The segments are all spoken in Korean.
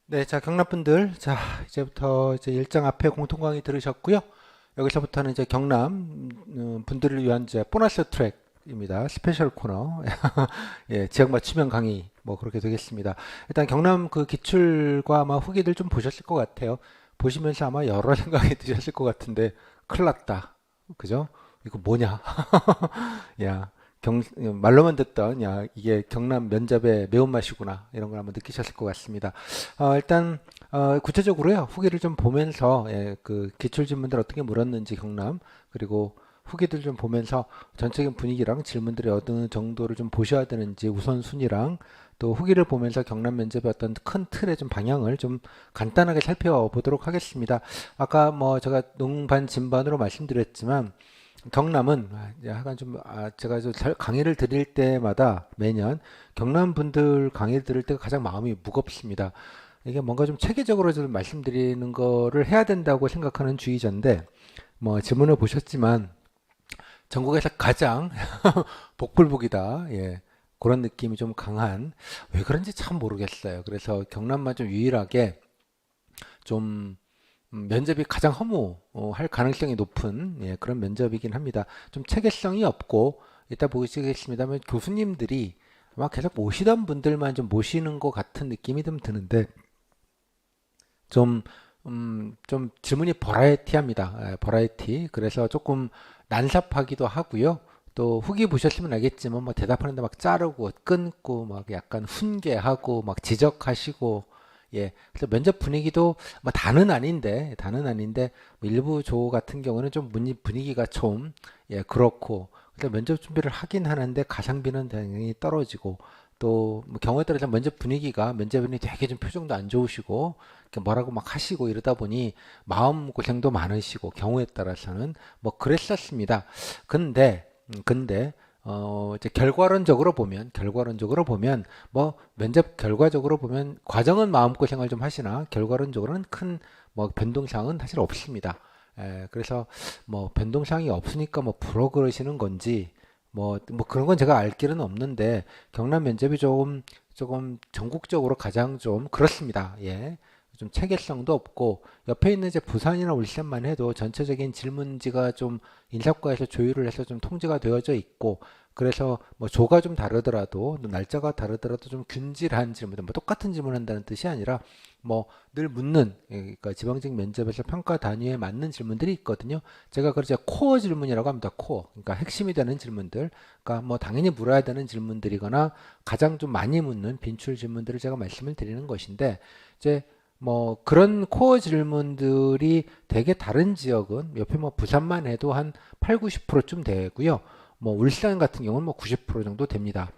네, 자, 경남분들, 자, 이제부터 이제 일정 앞에 공통 강의 들으셨고요. 여기서부터는 이제 경남 분들을 위한 이제 보너스 트랙입니다. 스페셜 코너. 예, 지역 맞춤형 강의 뭐 그렇게 되겠습니다. 일단 경남 그 기출과 아마 후기들 좀 보셨을 것 같아요. 보시면서 아마 여러 생각이 드셨을 것 같은데 큰일 났다. 그죠? 이거 뭐냐? 야, 말로만 듣던 야, 이게 경남 면접의 매운맛이구나. 이런 걸 한번 느끼셨을 것 같습니다. 일단 구체적으로요. 후기를 좀 보면서 예, 그 기출 질문들 어떻게 물었는지 경남 그리고 후기들 좀 보면서 전체적인 분위기랑 질문들이 어느 정도를 좀 보셔야 되는지 우선순위랑 또 후기를 보면서 경남 면접의 어떤 큰 틀의 좀 방향을 좀 간단하게 살펴보도록 하겠습니다. 아까 뭐 제가 농반 진반으로 말씀드렸지만 경남은 약간 좀 제가 강의를 드릴 때마다 매년 경남 분들 강의를 들을 때가 가장 마음이 무겁습니다. 이게 뭔가 좀 체계적으로 좀 말씀드리는 거를 해야 된다고 생각하는 주의자인데 뭐 질문을 보셨지만 전국에서 가장 복불복이다. 예. 그런 느낌이 좀 강한 왜 그런지 참 모르겠어요. 그래서 경남만 좀 유일하게 좀 면접이 가장 허무할 가능성이 높은 예, 그런 면접이긴 합니다. 좀 체계성이 없고 이따 보시겠습니다만 교수님들이 아마 계속 모시던 분들만 좀 모시는 것 같은 느낌이 좀 드는데 좀, 좀 질문이 버라이티합니다. 예, 버라이티. 그래서 조금 난삽하기도 하고요. 또 후기 보셨으면 알겠지만 뭐 대답하는데 막 자르고 끊고 막 약간 훈계하고 막 지적하시고 예. 그래서 면접 분위기도 뭐 다는 아닌데 뭐 일부 조 같은 경우는 좀 분위기가 좀 예, 그렇고 그래서 면접 준비를 하긴 하는데 가성비는 당연히 떨어지고 또뭐 경우에 따라서 면접 분위기가 면접인이 되게 좀 표정도 안 좋으시고 이렇게 뭐라고 막 하시고 이러다 보니 마음 고생도 많으시고 경우에 따라서는 뭐 그랬었습니다. 근데 이제 결과론적으로 보면 뭐 면접 결과적으로 보면 과정은 마음고생을 좀 하시나 결과론적으로는 큰 뭐 변동사항은 사실 없습니다. 그래서 뭐 변동사항이 없으니까 뭐 불어 그러시는 건지 뭐 그런 건 제가 알 길은 없는데 경남 면접이 조금 전국적으로 가장 좀 그렇습니다. 예. 좀 체계성도 없고 옆에 있는 이제 부산이나 울산만 해도 전체적인 질문지가 좀 인사과에서 조율을 해서 좀 통제가 되어져 있고 그래서 뭐 조가 좀 다르더라도 날짜가 다르더라도 좀 균질한 질문들 뭐 똑같은 질문한다는 뜻이 아니라 뭐 늘 묻는 그러니까 지방직 면접에서 평가 단위에 맞는 질문들이 있거든요. 제가 그걸 이제 코어 질문이라고 합니다. 코어. 그러니까 핵심이 되는 질문들. 그러니까 뭐 당연히 물어야 되는 질문들이거나 가장 좀 많이 묻는 빈출 질문들을 제가 말씀을 드리는 것인데 이제 뭐 그런 코어 질문들이 되게 다른 지역은 옆에 뭐 부산만 해도 한 8, 90%쯤 되고요. 뭐 울산 같은 경우는 뭐 90% 정도 됩니다.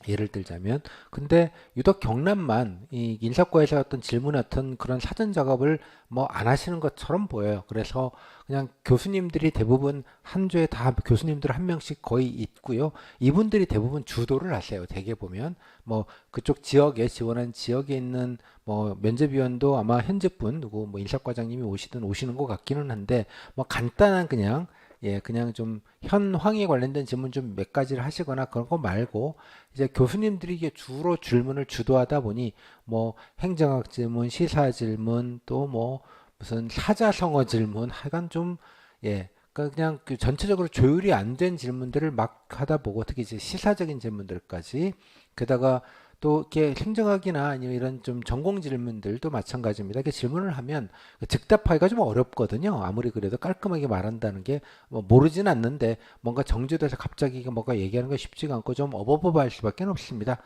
예를 들자면 근데 유독 경남만 이 인사과에서 어떤 질문 어떤 그런 사전 작업을 뭐 안 하시는 것처럼 보여요. 그래서 그냥 교수님들이 대부분 한 주에 다 교수님들 한 명씩 거의 있고요. 이분들이 대부분 주도를 하세요. 대개 보면 뭐 그쪽 지역에 지원한 지역에 있는 뭐 면접위원도 아마 현재 분 누구 뭐 인사과장님이 오시든 오시는 것 같기는 한데 뭐 간단한 그냥 예, 그냥 좀 현황에 관련된 질문 좀 몇 가지를 하시거나 그런 거 말고 이제 교수님들이 이게 주로 질문을 주도하다 보니 뭐 행정학 질문, 시사 질문, 또 뭐 무슨 사자성어 질문, 하여간 좀 예, 그러니까 그냥 그 전체적으로 조율이 안 된 질문들을 막 하다 보고 특히 이제 시사적인 질문들까지 게다가 또 이렇게 행정학이나 아니면 이런 좀 전공 질문들도 마찬가지입니다. 이렇게 질문을 하면 즉답하기가 좀 어렵거든요. 아무리 그래도 깔끔하게 말한다는 게 뭐 모르진 않는데 뭔가 정제돼서 갑자기 뭔가 얘기하는 거 쉽지가 않고 좀 어버버버할 수밖에 없습니다.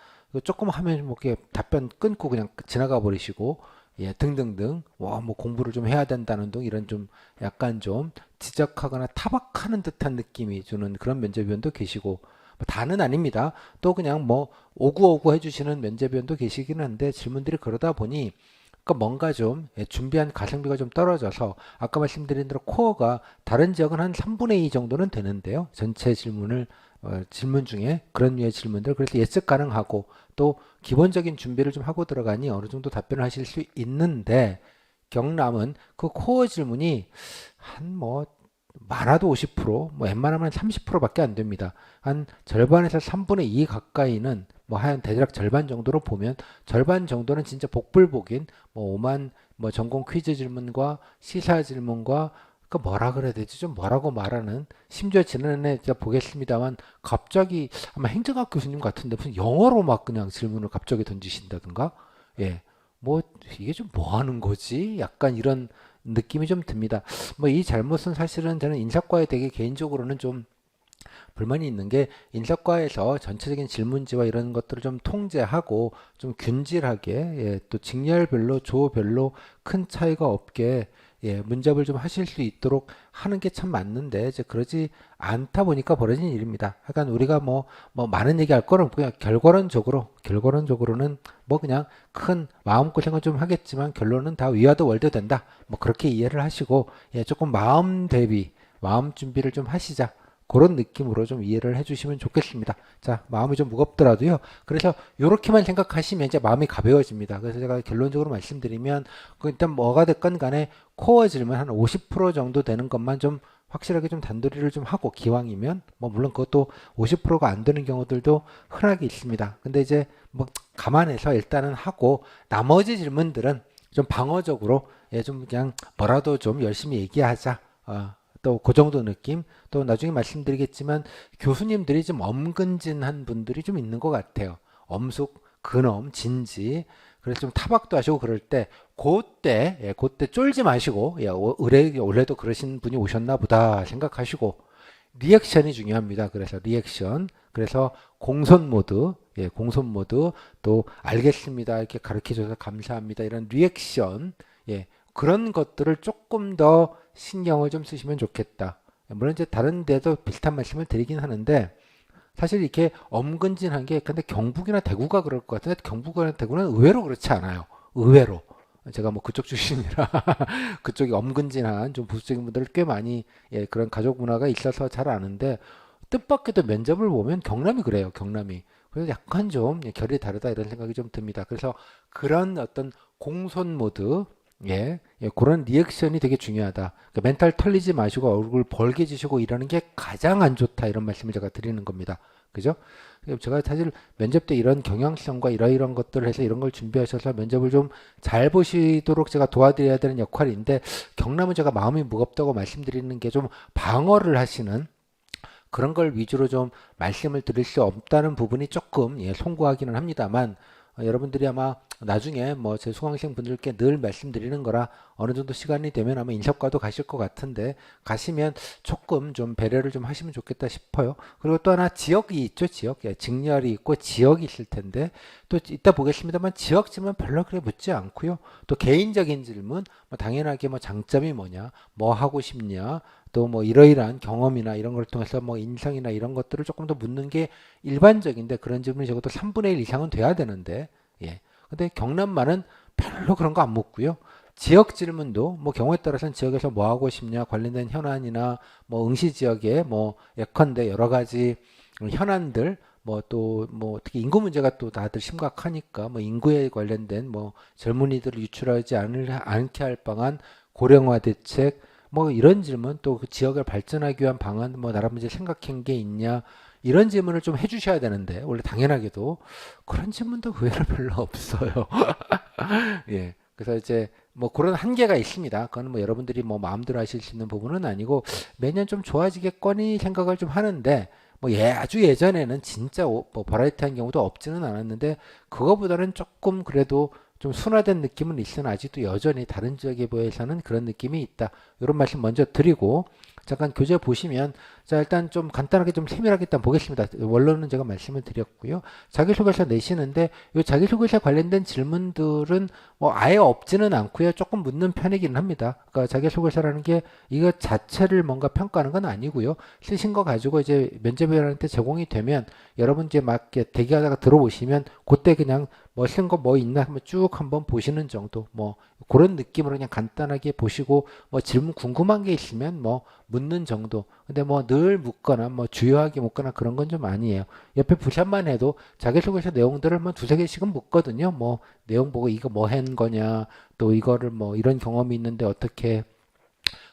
조금 하면 뭐 이렇게 답변 끊고 그냥 지나가 버리시고 예 등등등 뭐 공부를 좀 해야 된다는 등 이런 좀 약간 좀 지적하거나 타박하는 듯한 느낌이 주는 그런 면접위원도 계시고 뭐 다는 아닙니다. 또 그냥 뭐 오구오구 해주시는 면접위원도 계시긴 한데 질문들이 그러다 보니 그러니까 뭔가 좀 예, 준비한 가성비가 좀 떨어져서 아까 말씀드린 대로 코어가 다른 지역은 한 3분의 2 정도는 되는데요. 전체 질문 중에 그런 류의 질문들 그래서 예측 가능하고 또 기본적인 준비를 좀 하고 들어가니 어느 정도 답변을 하실 수 있는데 경남은 그 코어 질문이 한뭐 많아도 50%, 뭐 웬만하면 30%밖에 안 됩니다. 한 절반에서 3분의 2 가까이는 뭐 한 대략 절반 정도로 보면 절반 정도는 진짜 복불복인 뭐 오만 뭐 전공 퀴즈 질문과 시사 질문과 그 뭐라 그래야 되지? 좀 뭐라고 말하는 심지어 지난해 제가 보겠습니다만 갑자기 아마 행정학 교수님 같은데 무슨 영어로 막 그냥 질문을 갑자기 던지신다든가 예. 뭐 이게 좀 뭐 하는 거지? 약간 이런 느낌이 좀 듭니다. 뭐 이 잘못은 사실은 저는 인사과에 되게 개인적으로는 좀 불만이 있는 게 인사과에서 전체적인 질문지와 이런 것들을 좀 통제하고 좀 균질하게 예, 또 직렬별로 조별로 큰 차이가 없게 예, 문잡을 좀 하실 수 있도록 하는 게 참 맞는데 이제 그러지 않다 보니까 벌어진 일입니다. 약간 우리가 뭐 많은 얘기할 거는 그냥 결과론적으로는 뭐 그냥 큰 마음고생은 좀 하겠지만 결론은 다 위와도 월도 된다. 뭐 그렇게 이해를 하시고 예, 조금 마음 준비를 좀 하시자. 그런 느낌으로 좀 이해를 해주시면 좋겠습니다. 자, 마음이 좀 무겁더라도요. 그래서 이렇게만 생각하시면 이제 마음이 가벼워집니다. 그래서 제가 결론적으로 말씀드리면 그 일단 뭐가 됐건 간에 코어 질문 한 50% 정도 되는 것만 좀 확실하게 좀 단도리를 좀 하고 기왕이면 뭐 물론 그것도 50%가 안 되는 경우들도 흔하게 있습니다. 근데 이제 뭐 감안해서 일단은 하고 나머지 질문들은 좀 방어적으로 예, 좀 그냥 뭐라도 좀 열심히 얘기하자. 또 그 정도 느낌 또 나중에 말씀드리겠지만 교수님들이 좀 엄근진한 분들이 좀 있는 것 같아요. 엄숙, 근엄, 진지 그래서 좀 타박도 하시고 그럴 때 그때 예, 그때 쫄지 마시고 야, 원래도 그러신 분이 오셨나 보다 생각하시고 리액션이 중요합니다. 그래서 리액션 그래서 공손 모드 예, 공손 모드 또 알겠습니다 이렇게 가르쳐 줘서 감사합니다 이런 리액션 예, 그런 것들을 조금 더 신경을 좀 쓰시면 좋겠다. 물론 이제 다른 데도 비슷한 말씀을 드리긴 하는데 사실 이렇게 엄근진한 게 근데 경북이나 대구가 그럴 것 같은데 경북이나 대구는 의외로 그렇지 않아요. 의외로. 제가 뭐 그쪽 출신이라 그쪽이 엄근진한 좀 보수적인 분들 꽤 많이 예, 그런 가족 문화가 있어서 잘 아는데 뜻밖에도 면접을 보면 경남이 그래요. 경남이. 그래서 약간 좀 결이 다르다 이런 생각이 좀 듭니다. 그래서 그런 어떤 공손 모드 예, 예, 그런 리액션이 되게 중요하다. 그러니까 멘탈 털리지 마시고 얼굴 벌게지시고 이러는 게 가장 안 좋다. 이런 말씀을 제가 드리는 겁니다. 그죠? 제가 사실 면접 때 이런 경향성과 이러이런 것들을 해서 이런 걸 준비하셔서 면접을 좀 잘 보시도록 제가 도와드려야 되는 역할인데 경남은 제가 마음이 무겁다고 말씀드리는 게 좀 방어를 하시는 그런 걸 위주로 좀 말씀을 드릴 수 없다는 부분이 조금 예, 송구하기는 합니다만 여러분들이 아마 나중에 뭐 제 수강생 분들께 늘 말씀드리는 거라 어느 정도 시간이 되면 아마 인사과도 가실 것 같은데 가시면 조금 좀 배려를 좀 하시면 좋겠다 싶어요. 그리고 또 하나 지역이 있죠. 지역. 예, 직렬이 있고 지역이 있을 텐데 또 이따 보겠습니다만 지역 질문 별로 그래 묻지 않고요. 또 개인적인 질문 뭐 당연하게 뭐 장점이 뭐냐 뭐 하고 싶냐 또 뭐 이러이러한 경험이나 이런 걸 통해서 뭐 인성이나 이런 것들을 조금 더 묻는 게 일반적인데 그런 질문이 적어도 3분의 1 이상은 돼야 되는데 예. 근데 경남만은 별로 그런 거 안 묻고요. 지역 질문도 뭐 경우에 따라서는 지역에서 뭐 하고 싶냐 관련된 현안이나 뭐 응시 지역에 뭐 예컨대 여러 가지 현안들 뭐 또 뭐 특히 인구 문제가 또 다들 심각하니까 뭐 인구에 관련된 뭐 젊은이들을 유출하지 않게 할 방안 고령화 대책 뭐 이런 질문 또 그 지역을 발전하기 위한 방안 뭐 나라 문제 생각한 게 있냐 이런 질문을 좀 해주셔야 되는데 원래 당연하게도 그런 질문도 의외로 별로 없어요. 예. 그래서 이제 뭐 그런 한계가 있습니다. 그거는 뭐 여러분들이 뭐 마음대로 하실 수 있는 부분은 아니고 매년 좀 좋아지겠거니 생각을 좀 하는데 뭐 예, 아주 예전에는 진짜 뭐 버라이어티한 경우도 없지는 않았는데 그거보다는 조금 그래도 좀 순화된 느낌은 있으나 아직도 여전히 다른 지역에 비해서는 그런 느낌이 있다. 이런 말씀 먼저 드리고 잠깐 교재 보시면 자 일단 좀 간단하게 좀 세밀하게 일단 보겠습니다. 원론은 제가 말씀을 드렸고요. 자기소개서 내시는데 이 자기소개서 관련된 질문들은 뭐 아예 없지는 않고요. 조금 묻는 편이기는 합니다. 그러니까 자기소개서라는 게 이거 자체를 뭔가 평가하는 건 아니고요. 쓰신 거 가지고 이제 면접위원한테 제공이 되면 여러분 이제 막 이렇게 대기하다가 들어오시면 그때 그냥 뭐 쓴 거 뭐 있나 한번 쭉 한번 보시는 정도 뭐 그런 느낌으로 그냥 간단하게 보시고 뭐 질문 궁금한 게 있으면 뭐 묻는 정도. 근데 뭐 늘 묻거나 뭐 주요하게 묻거나 그런 건 좀 아니에요. 옆에 부샷만 해도 자기소개서 내용들을 뭐 두세 개씩은 묻거든요. 뭐 내용 보고 이거 뭐 한 거냐 또 이거를 뭐 이런 경험이 있는데 어떻게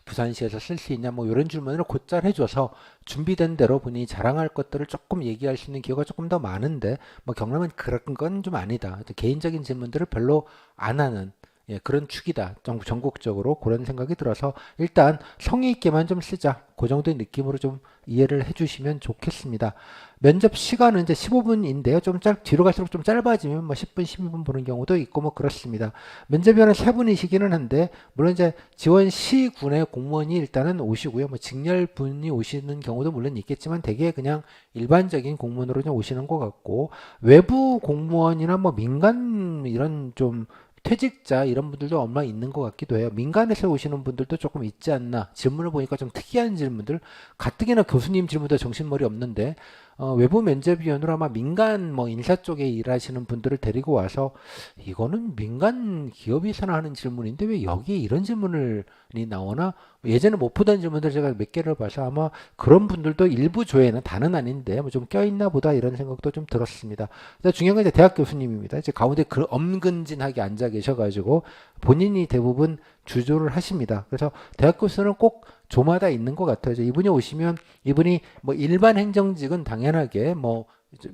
부산시에서 쓸 수 있냐 뭐 이런 질문을 곧잘 해줘서 준비된 대로 본인이 자랑할 것들을 조금 얘기할 수 있는 기회가 조금 더 많은데 뭐 경남은 그런 건 좀 아니다. 개인적인 질문들을 별로 안 하는 그런 축이다. 전국적으로 그런 생각이 들어서 일단 성의 있게만 좀 쓰자. 그 정도의 느낌으로 좀 이해를 해주시면 좋겠습니다. 면접 시간은 이제 15분인데요. 뒤로 갈수록 좀 짧아지면 뭐 10분, 12분 보는 경우도 있고 뭐 그렇습니다. 면접위원은 세 분이시기는 한데 물론 이제 지원 시군의 공무원이 일단은 오시고요. 뭐 직렬분이 오시는 경우도 물론 있겠지만 대개 그냥 일반적인 공무원으로 좀 오시는 것 같고 외부 공무원이나 뭐 민간 이런 좀 퇴직자 이런 분들도 얼마 있는 것 같기도 해요. 민간에서 오시는 분들도 조금 있지 않나. 질문을 보니까 좀 특이한 질문들. 가뜩이나 교수님 질문도 정신머리 없는데 외부 면접위원으로 아마 민간 뭐 인사 쪽에 일하시는 분들을 데리고 와서 이거는 민간 기업에서나 하는 질문인데 왜 여기에 이런 질문이 나오나? 예전에 못 보던 질문들 제가 몇 개를 봐서 아마 그런 분들도 일부 조에는 다는 아닌데 뭐 좀 껴있나 보다 이런 생각도 좀 들었습니다. 중요한 건 이제 대학 교수님입니다. 이제 가운데 엄근진하게 앉아 계셔가지고 본인이 대부분 주조를 하십니다. 그래서 대학 교수는 꼭 조마다 있는 것 같아요. 이분이 오시면 이분이 뭐 일반 행정직은 당연하게 뭐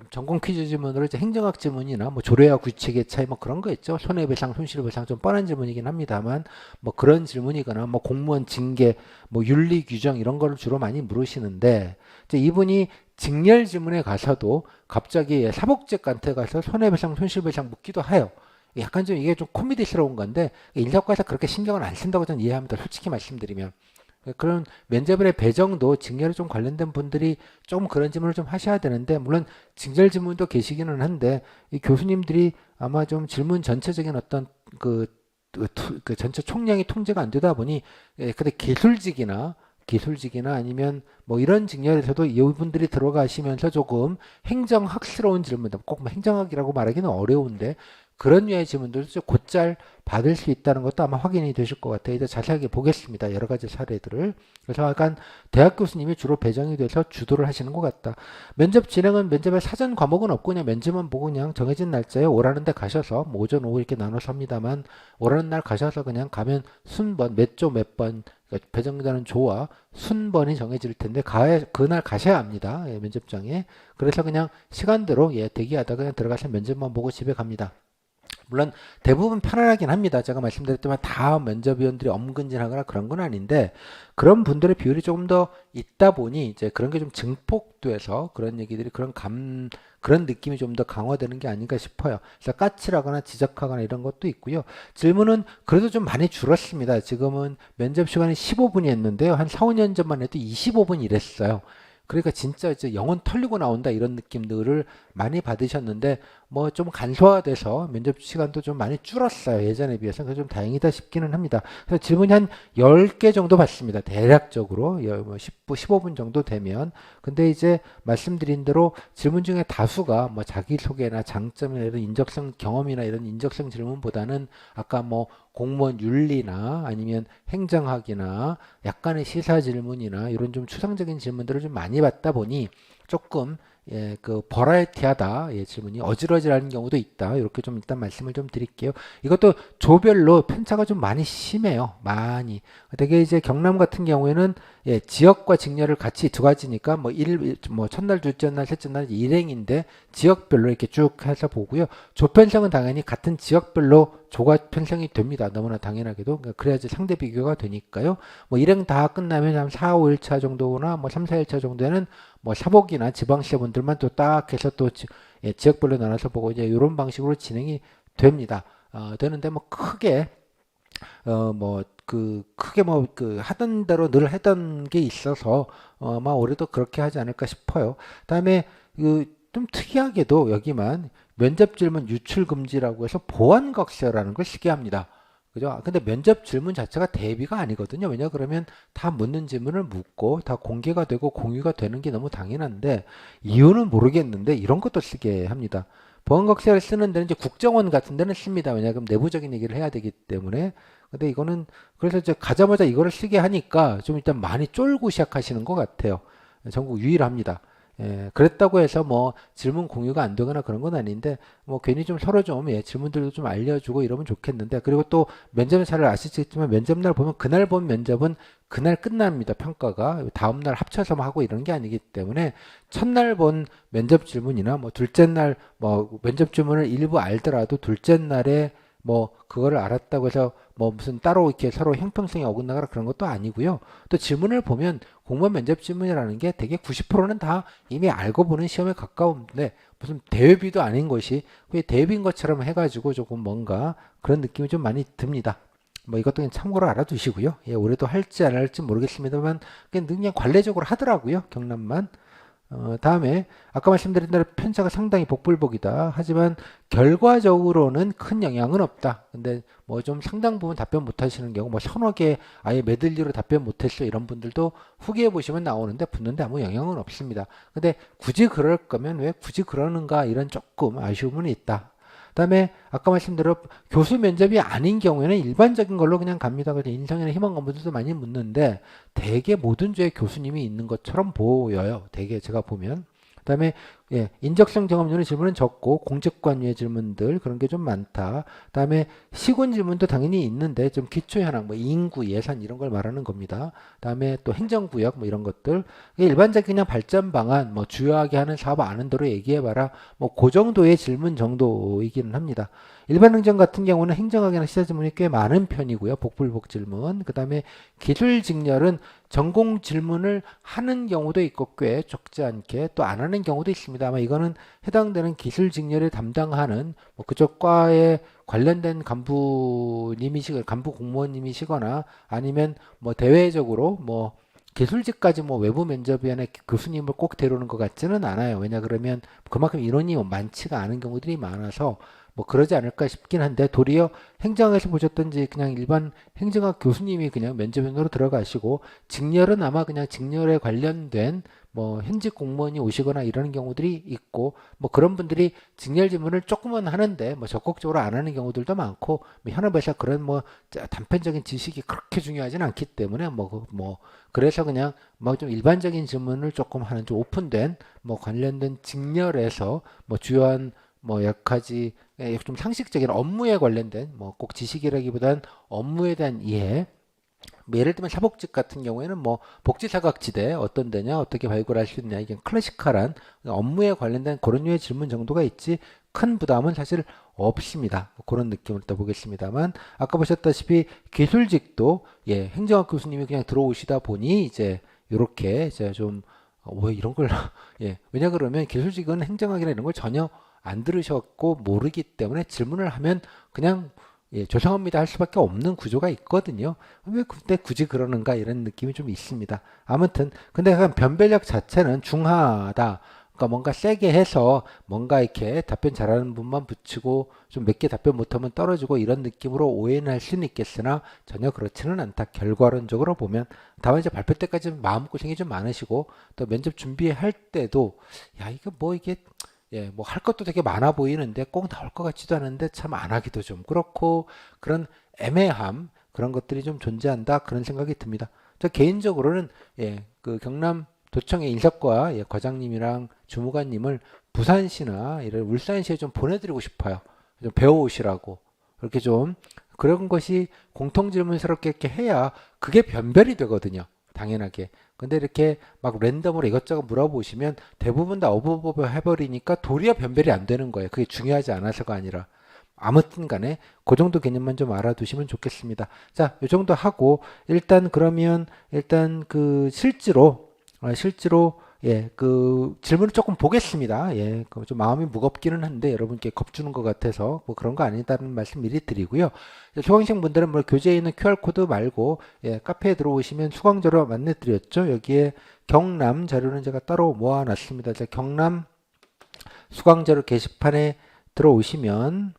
전공 퀴즈 질문으로 이제 행정학 질문이나 뭐 조례와 규칙의 차이 뭐 그런 거 있죠. 손해배상, 손실배상 좀 뻔한 질문이긴 합니다만 뭐 그런 질문이거나 뭐 공무원 징계, 뭐 윤리 규정 이런 거를 주로 많이 물으시는데 이제 이분이 직렬 질문에 가서도 갑자기 사복제한테 가서 손해배상, 손실배상 묻기도 해요. 약간 좀 이게 좀 코미디스러운 건데 인사과에서 그렇게 신경을 안 쓴다고 저는 이해합니다. 솔직히 말씀드리면. 그런 면접의 배정도 직렬에 좀 관련된 분들이 조금 그런 질문을 좀 하셔야 되는데 물론 직렬 질문도 계시기는 한데 이 교수님들이 아마 좀 질문 전체적인 어떤 그 전체 총량이 통제가 안 되다 보니 근데 기술직이나 아니면 뭐 이런 직렬에서도 이분들이 들어가시면서 조금 행정학스러운 질문들 꼭 뭐 행정학이라고 말하기는 어려운데 그런 류의 질문들도 곧잘 받을 수 있다는 것도 아마 확인이 되실 것 같아요. 이제 자세하게 보겠습니다. 여러 가지 사례들을. 그래서 약간 대학 교수님이 주로 배정이 돼서 주도를 하시는 것 같다. 면접 진행은 면접에 사전 과목은 없고 그냥 면접만 보고 그냥 정해진 날짜에 오라는 데 가셔서 뭐 오전 오후 이렇게 나눠서 합니다만 오라는 날 가셔서 그냥 가면 순번 몇 조 몇 번 그러니까 배정되는 조와 순번이 정해질 텐데 그날 가셔야 합니다. 면접장에. 그래서 그냥 시간대로 대기하다 그냥 들어가서 면접만 보고 집에 갑니다. 물론 대부분 편안하긴 합니다. 제가 말씀드렸지만 다 면접위원들이 엄근진하거나 그런 건 아닌데 그런 분들의 비율이 조금 더 있다 보니 이제 그런 게 좀 증폭돼서 그런 얘기들이 그런 느낌이 좀 더 강화되는 게 아닌가 싶어요. 그래서 까칠하거나 지적하거나 이런 것도 있고요. 질문은 그래도 좀 많이 줄었습니다. 지금은 면접 시간이 15분이었는데요. 한 4, 5년 전만 해도 25분 이랬어요. 그러니까 진짜 이제 영혼 털리고 나온다 이런 느낌들을 많이 받으셨는데 뭐 좀 간소화돼서 면접 시간도 좀 많이 줄었어요. 예전에 비해서. 그래서 좀 다행이다 싶기는 합니다. 그래서 질문이 한 10개 정도 받습니다. 대략적으로 10분, 15분 정도 되면. 근데 이제 말씀드린 대로 질문 중에 다수가 뭐 자기소개나 장점이나 이런 인적성 경험이나 이런 인적성 질문보다는 아까 뭐 공무원 윤리나 아니면 행정학이나 약간의 시사 질문이나 이런 좀 추상적인 질문들을 좀 많이 받다 보니 조금 그 버라이티하다 질문이 어질어질한 경우도 있다. 이렇게 좀 일단 말씀을 좀 드릴게요. 이것도 조별로 편차가 좀 많이 심해요. 많이. 되게 이제 경남 같은 경우에는 지역과 직렬을 같이 두 가지니까 뭐 첫날, 둘째 날, 셋째 날 일행인데 지역별로 이렇게 쭉 해서 보고요. 조편성은 당연히 같은 지역별로 조가 편성이 됩니다. 너무나 당연하게도. 그러니까 그래야지 상대 비교가 되니까요. 뭐 일행 다 끝나면 한 4, 5일차 정도나 뭐 3, 4일차 정도에는 뭐 사복이나 지방시분들만 또 딱 해서 또 지역별로 나눠서 보고 이제 이런 방식으로 진행이 됩니다. 되는데 뭐 크게 하던 대로 늘 했던 게 있어서 아마 올해도 그렇게 하지 않을까 싶어요. 그다음에 좀 특이하게도 여기만 면접 질문 유출 금지라고 해서 보완각서라는 걸 쓰게 합니다. 그죠? 근데 면접 질문 자체가 대비가 아니거든요. 왜냐 그러면 다 묻는 질문을 묻고 다 공개가 되고 공유가 되는 게 너무 당연한데 이유는 모르겠는데 이런 것도 쓰게 합니다. 보안각서를 쓰는 데는 이제 국정원 같은 데는 씁니다. 왜냐하면 내부적인 얘기를 해야 되기 때문에. 근데 이거는 그래서 이제 가자마자 이거를 쓰게 하니까 좀 일단 많이 쫄고 시작하시는 것 같아요. 전국 유일합니다. 예, 그랬다고 해서 뭐 질문 공유가 안 되거나 그런 건 아닌데 뭐 괜히 좀 서로 좀 예, 질문들도 좀 알려주고 이러면 좋겠는데 그리고 또 면접은 잘 아시겠지만 면접날 보면 그날 본 면접은 그날 끝납니다. 평가가 다음날 합쳐서 하고 이런 게 아니기 때문에 첫날 본 면접 질문이나 뭐 둘째 날 뭐 면접 질문을 일부 알더라도 둘째 날에 뭐 그거를 알았다고 해서 뭐 무슨 따로 이렇게 서로 형평성이 어긋나거나 그런 것도 아니고요. 또 질문을 보면 공무원 면접 질문이라는 게 되게 90%는 다 이미 알고 보는 시험에 가까운데 무슨 대회비도 아닌 것이 그게 대회비인 것처럼 해가지고 조금 뭔가 그런 느낌이 좀 많이 듭니다. 뭐 이것도 그냥 참고로 알아두시고요. 예, 올해도 할지 안 할지 모르겠습니다만 그냥 관례적으로 하더라고요. 경남만. 다음에 아까 말씀드린 대로 편차가 상당히 복불복이다. 하지만 결과적으로는 큰 영향은 없다. 근데 뭐 좀 상당 부분 답변 못 하시는 경우 뭐 서너 개 아예 메들리로 답변 못 했어 이런 분들도 후기에 보시면 나오는데 붙는데 아무 영향은 없습니다. 근데 굳이 그럴 거면 왜 굳이 그러는가 이런 조금 아쉬움은 있다. 그다음에 아까 말씀대로 교수 면접이 아닌 경우에는 일반적인 걸로 그냥 갑니다. 그래서 인성이나 희망 건분들도 많이 묻는데 대개 모든 주에 교수님이 있는 것처럼 보여요. 대개 제가 보면. 그다음에 예, 인적성 경험률의 질문은 적고 공직관유의 질문들 그런 게 좀 많다. 그다음에 시군 질문도 당연히 있는데 좀 기초 현황 뭐 인구 예산 이런 걸 말하는 겁니다. 그다음에 또 행정구역 뭐 이런 것들 일반적인 그냥 발전 방안 뭐 주요하게 하는 사업 아는 대로 얘기해 봐라. 뭐 그 정도의 질문 정도이기는 합니다. 일반 행정 같은 경우는 행정학이나 시사 질문이 꽤 많은 편이고요. 복불복 질문. 그다음에 기술 직렬은 전공 질문을 하는 경우도 있고 꽤 적지 않게 또 안 하는 경우도 있습니다. 아마 이거는 해당되는 기술 직렬을 담당하는 뭐 그쪽 과에 관련된 간부 공무원님이시거나 아니면 뭐 대외적으로 뭐 기술직까지 뭐 외부 면접위원회 교수님을 꼭 데려오는 것 같지는 않아요. 왜냐 그러면 그만큼 인원이 많지가 않은 경우들이 많아서 뭐 그러지 않을까 싶긴 한데 도리어 행정에서 보셨던지 그냥 일반 행정학 교수님이 그냥 면접위원으로 들어가시고 직렬은 아마 그냥 직렬에 관련된 뭐 현직 공무원이 오시거나 이러는 경우들이 있고 뭐 그런 분들이 직렬 질문을 조금은 하는데 뭐 적극적으로 안 하는 경우들도 많고 뭐 현업에서 그런 뭐 단편적인 지식이 그렇게 중요하진 않기 때문에 뭐 그래서 그냥 뭐 좀 일반적인 질문을 조금 하는 좀 오픈된 뭐 관련된 직렬에서 뭐 주요한 뭐 몇 가지 좀 상식적인 업무에 관련된 뭐 꼭 지식이라기보단 업무에 대한 이해 뭐 예를 들면 사복직 같은 경우에는 뭐 복지사각지대 어떤 데냐 어떻게 발굴할 수 있냐 이게 클래식한 업무에 관련된 그런 류의 질문 정도가 있지 큰 부담은 사실 없습니다. 뭐 그런 느낌을 또 보겠습니다만 아까 보셨다시피 기술직도 예 행정학 교수님이 그냥 들어오시다 보니 이제 요렇게 이제 좀 왜 이런 걸 예 왜냐 그러면 기술직은 행정학이나 이런 걸 전혀 안 들으셨고 모르기 때문에 질문을 하면 그냥 예, 죄송합니다 할 수밖에 없는 구조가 있거든요. 왜 그때 굳이 그러는가 이런 느낌이 좀 있습니다. 아무튼 근데 약간 변별력 자체는 중하다. 그러니까 뭔가 세게 해서 뭔가 이렇게 답변 잘하는 분만 붙이고 좀 몇 개 답변 못하면 떨어지고 이런 느낌으로 오해는 할 수는 있겠으나 전혀 그렇지는 않다. 결과론적으로 보면 다만 이제 발표 때까지 마음고생이 좀 많으시고 또 면접 준비할 때도 야 이거 뭐 이게 예, 뭐 할 것도 되게 많아 보이는데 꼭 나올 것 같지도 않은데 참 안 하기도 좀 그렇고 그런 애매함 그런 것들이 좀 존재한다 그런 생각이 듭니다. 저 개인적으로는 예, 그 경남 도청의 인사과 예, 과장님이랑 주무관님을 부산시나 이런 울산시에 좀 보내드리고 싶어요. 좀 배워오시라고 그렇게 좀 그런 것이 공통질문스럽게 이렇게 해야 그게 변별이 되거든요. 당연하게. 근데 이렇게 막 랜덤으로 이것저것 물어보시면 대부분 다 어버버버 해버리니까 도리어 변별이 안 되는 거예요. 그게 중요하지 않아서가 아니라. 아무튼 간에 그 정도 개념만 좀 알아두시면 좋겠습니다. 자, 이 정도 하고 일단 그러면 일단 그 실제로 예, 그 질문을 조금 보겠습니다. 예, 그좀 마음이 무겁기는 한데 여러분께 겁주는 것 같아서 뭐 그런 거 아니다는 말씀 미리 드리고요. 수강생 분들은 뭐 교재에 있는 QR코드 말고 예, 카페에 들어오시면 수강 자료 안내 드렸죠. 여기에 경남 자료는 제가 따로 모아놨습니다. 경남 수강 자료 게시판에 들어오시면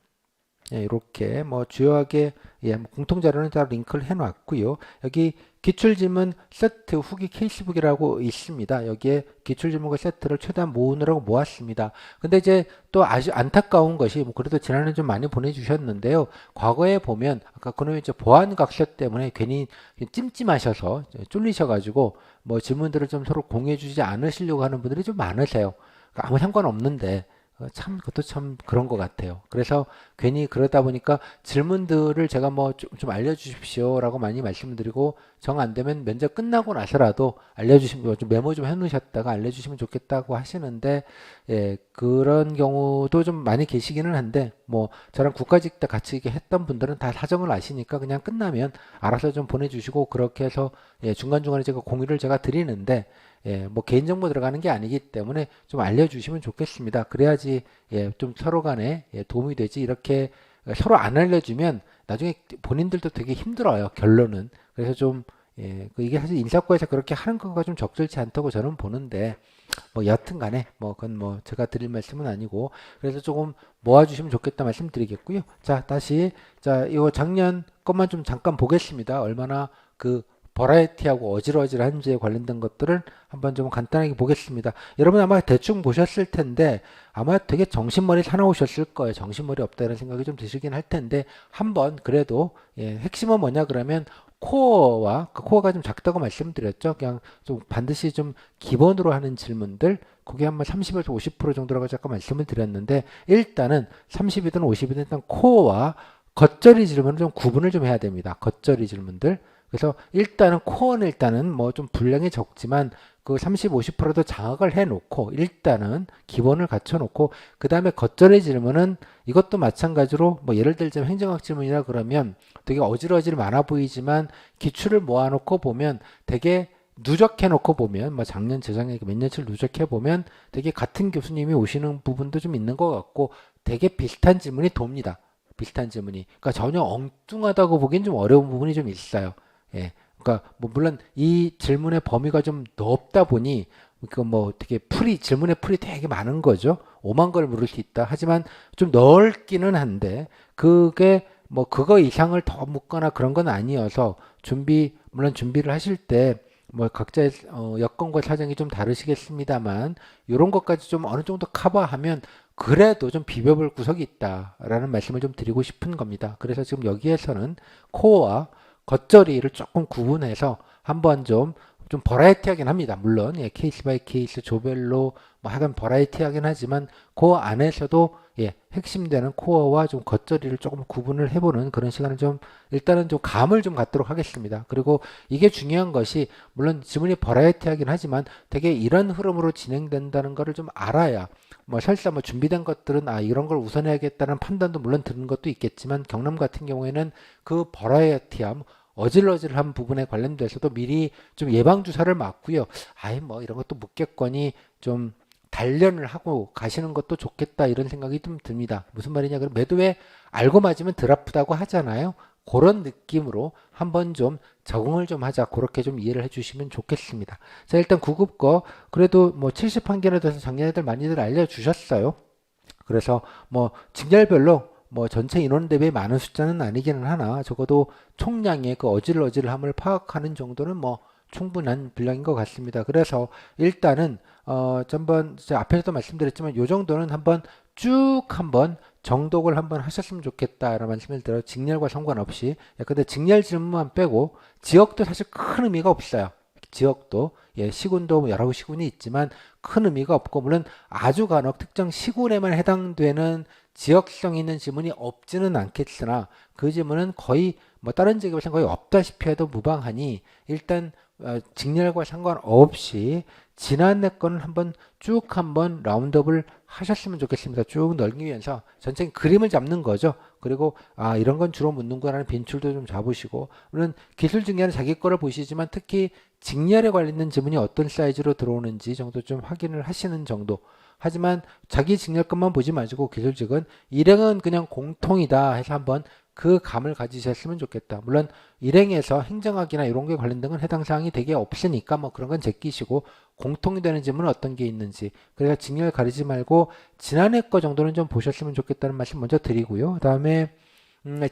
예, 이렇게 뭐 주요하게 예, 뭐 공통 자료는 다 링크를 해놨고요. 여기 기출지문 세트 후기 케이스북이라고 있습니다. 여기에 기출지문과 세트를 최대한 모으느라고 모았습니다. 근데 이제 또 아주 안타까운 것이 뭐 그래도 지난해 좀 많이 보내주셨는데요. 과거에 보면 아까 그놈의 이제 보안 각서 때문에 괜히 찜찜하셔서 쫄리셔가지고 뭐 질문들을 좀 서로 공유해주지 않으시려고 하는 분들이 좀 많으세요. 그러니까 아무 상관없는데 참 그것도 참 그런 것 같아요. 그래서 괜히 그러다 보니까 질문들을 제가 뭐 좀 알려주십시오라고 많이 말씀드리고 정 안 되면 면접 끝나고 나서라도 알려주시면 좀 메모 좀 해놓으셨다가 알려주시면 좋겠다고 하시는데 예, 그런 경우도 좀 많이 계시기는 한데 뭐 저랑 국가직 때 같이 이렇게 했던 분들은 다 사정을 아시니까 그냥 끝나면 알아서 좀 보내주시고 그렇게 해서 예, 중간중간에 제가 공유를 제가 드리는데 예, 뭐 개인정보 들어가는 게 아니기 때문에 좀 알려주시면 좋겠습니다. 그래야지 예, 좀 서로 간에 예, 도움이 되지 이렇게 서로 안 알려주면 나중에 본인들도 되게 힘들어요. 결론은. 그래서 좀 예, 이게 사실 인사과에서 그렇게 하는 거가 좀 적절치 않다고 저는 보는데 뭐 여튼 간에 뭐 그건 뭐 제가 드릴 말씀은 아니고 그래서 조금 모아주시면 좋겠다 말씀드리겠고요. 자, 다시 자, 이거 작년 것만 좀 잠깐 보겠습니다. 얼마나 그 버라이티하고 어질어질한지에 관련된 것들을 한번 좀 간단하게 보겠습니다. 여러분 아마 대충 보셨을 텐데 아마 되게 정신머리 사나우셨을 거예요. 정신머리 없다 이런 생각이 좀 드시긴 할 텐데 한번 그래도 예, 핵심은 뭐냐 그러면 코어와 그 코어가 좀 작다고 말씀드렸죠. 그냥 좀 반드시 좀 기본으로 하는 질문들 그게 한번 30에서 50% 정도라고 잠깐 말씀을 드렸는데 일단은 30이든 50이든 일단 코어와 겉절이 질문을 좀 구분을 좀 해야 됩니다. 겉절이 질문들. 그래서 일단은 코어는 일단은 뭐 좀 분량이 적지만 그 30, 50%도 장악을 해놓고 일단은 기본을 갖춰놓고 그 다음에 겉절의 질문은 이것도 마찬가지로 뭐 예를 들자면 행정학 질문이라 그러면 되게 어질어질 많아 보이지만 기출을 모아놓고 보면 되게 누적해 놓고 보면 뭐 작년 재작년 몇 년치를 누적해 보면 되게 같은 교수님이 오시는 부분도 좀 있는 것 같고 되게 비슷한 질문이 돕니다. 비슷한 질문이. 그러니까 전혀 엉뚱하다고 보기엔 좀 어려운 부분이 좀 있어요. 예. 그러니까 뭐 물론 이 질문의 범위가 좀 넓다 보니 그 뭐 되게 질문의 풀이 되게 많은 거죠. 오만 걸 물을 수 있다. 하지만 좀 넓기는 한데 그게 뭐 그거 이상을 더 묻거나 그런 건 아니어서 물론 준비를 하실 때 뭐 각자의 여건과 사정이 좀 다르시겠습니다만 이런 것까지 좀 어느 정도 커버하면 그래도 좀 비벼볼 구석이 있다라는 말씀을 좀 드리고 싶은 겁니다. 그래서 지금 여기에서는 코어와 겉절이를 조금 구분해서 한번 좀 버라이티하긴 합니다. 물론 예, 케이스 바이 케이스 조별로 뭐 하여간 버라이티하긴 하지만 그 안에서도 예, 핵심되는 코어와 좀 겉절이를 조금 구분을 해보는 그런 시간을 좀 일단은 좀 감을 좀 갖도록 하겠습니다. 그리고 이게 중요한 것이 물론 지문이 버라이티하긴 하지만 되게 이런 흐름으로 진행된다는 것을 좀 알아야 뭐 설사 뭐 준비된 것들은 아 이런 걸 우선해야겠다는 판단도 물론 드는 것도 있겠지만 경남 같은 경우에는 그 버라이어티함 어질어질한 부분에 관련돼서도 미리 좀 예방 주사를 맞고요. 아예 뭐 이런 것도 묻겠거니 좀 단련을 하고 가시는 것도 좋겠다 이런 생각이 좀 듭니다. 무슨 말이냐 그럼 매도에 알고 맞으면 덜 아프다고 하잖아요. 그런 느낌으로 한번 좀 적응을 좀 하자. 그렇게 좀 이해를 해주시면 좋겠습니다. 자, 일단 9급 거 그래도 뭐 71개나 돼서 작년에들 많이들 알려주셨어요. 그래서 뭐 직렬별로 뭐 전체 인원 대비 많은 숫자는 아니기는 하나 적어도 총량의 그 어질어질함을 파악하는 정도는 뭐 충분한 분량인 것 같습니다. 그래서 일단은 전번 제가 앞에서도 말씀드렸지만 요 정도는 한번 쭉 한번 정독을 한번 하셨으면 좋겠다라는 말씀을 드려요. 직렬과 상관없이. 근데 직렬 질문만 빼고 지역도 사실 큰 의미가 없어요. 지역도 예, 시군도 뭐 여러 시군이 있지만 큰 의미가 없고 물론 아주 간혹 특정 시군에만 해당되는 지역성 있는 지문이 없지는 않겠으나 그 지문은 거의 뭐 다른 지역에서는 거의 없다시피 해도 무방하니 일단 직렬과 상관없이 지난해 거는 한번 라운드업을 하셨으면 좋겠습니다. 쭉 넘기면서 전체 그림을 잡는 거죠. 그리고 아 이런 건 주로 묻는구나라는 빈출도 좀 잡으시고 물론 기술 직렬은 자기 거를 보시지만 특히 직렬에 관련된 지문이 어떤 사이즈로 들어오는지 정도 좀 확인을 하시는 정도. 하지만 자기 직렬 것만 보지 마시고 기술직은 일행은 그냥 공통이다 해서 한번 그 감을 가지셨으면 좋겠다. 물론 일행에서 행정학이나 이런 게 관련된 건 해당 사항이 되게 없으니까 뭐 그런 건 제끼시고 공통이 되는 질문은 어떤 게 있는지 그래서 직렬 가리지 말고 지난해 거 정도는 좀 보셨으면 좋겠다는 말씀 먼저 드리고요. 그다음에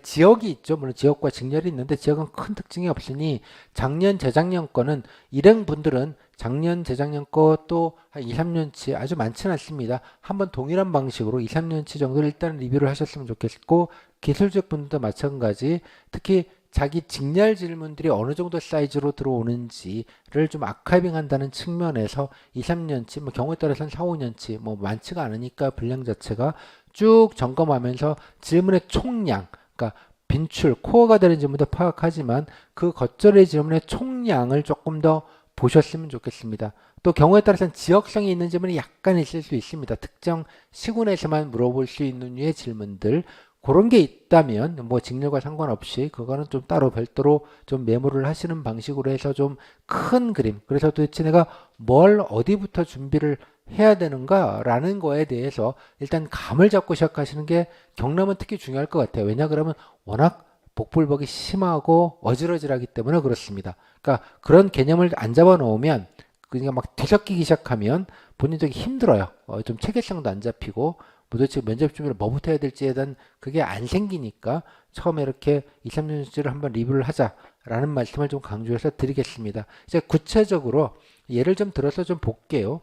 지역이 있죠. 물론 지역과 직렬이 있는데 지역은 큰 특징이 없으니 작년, 재작년 거는 일행분들은 작년, 재작년 거 또 한 2, 3년치 아주 많지는 않습니다. 한번 동일한 방식으로 2, 3년치 정도를 일단 리뷰를 하셨으면 좋겠고 기술직 분들도 마찬가지 특히 자기 직렬 질문들이 어느 정도 사이즈로 들어오는지를 좀 아카이빙 한다는 측면에서 2, 3년치, 뭐 경우에 따라서는 4, 5년치, 뭐 많지가 않으니까 분량 자체가 쭉 점검하면서 질문의 총량, 그러니까 빈출, 코어가 되는 질문도 파악하지만 그 겉절의 질문의 총량을 조금 더 보셨으면 좋겠습니다. 또 경우에 따라서는 지역성이 있는 질문이 약간 있을 수 있습니다. 특정 시군에서만 물어볼 수 있는 류의 질문들 그런 게 있다면 뭐 직렬과 상관없이 그거는 좀 따로 별도로 좀 메모를 하시는 방식으로 해서 좀 큰 그림 그래서 도대체 내가 뭘 어디부터 준비를 해야 되는가라는 거에 대해서 일단 감을 잡고 시작하시는 게 경남은 특히 중요할 것 같아요. 왜냐 그러면 워낙 복불복이 심하고 어질어질하기 때문에 그렇습니다. 그러니까 그런 개념을 안 잡아 놓으면 그냥 막 뒤섞이기 시작하면 본인도 힘들어요. 좀 체계성도 안 잡히고 도대체 면접 준비를 뭐부터 해야 될지에 대한 그게 안 생기니까 처음에 이렇게 2, 3년치를 한번 리뷰를 하자라는 말씀을 좀 강조해서 드리겠습니다. 이제 구체적으로 예를 좀 들어서 좀 볼게요.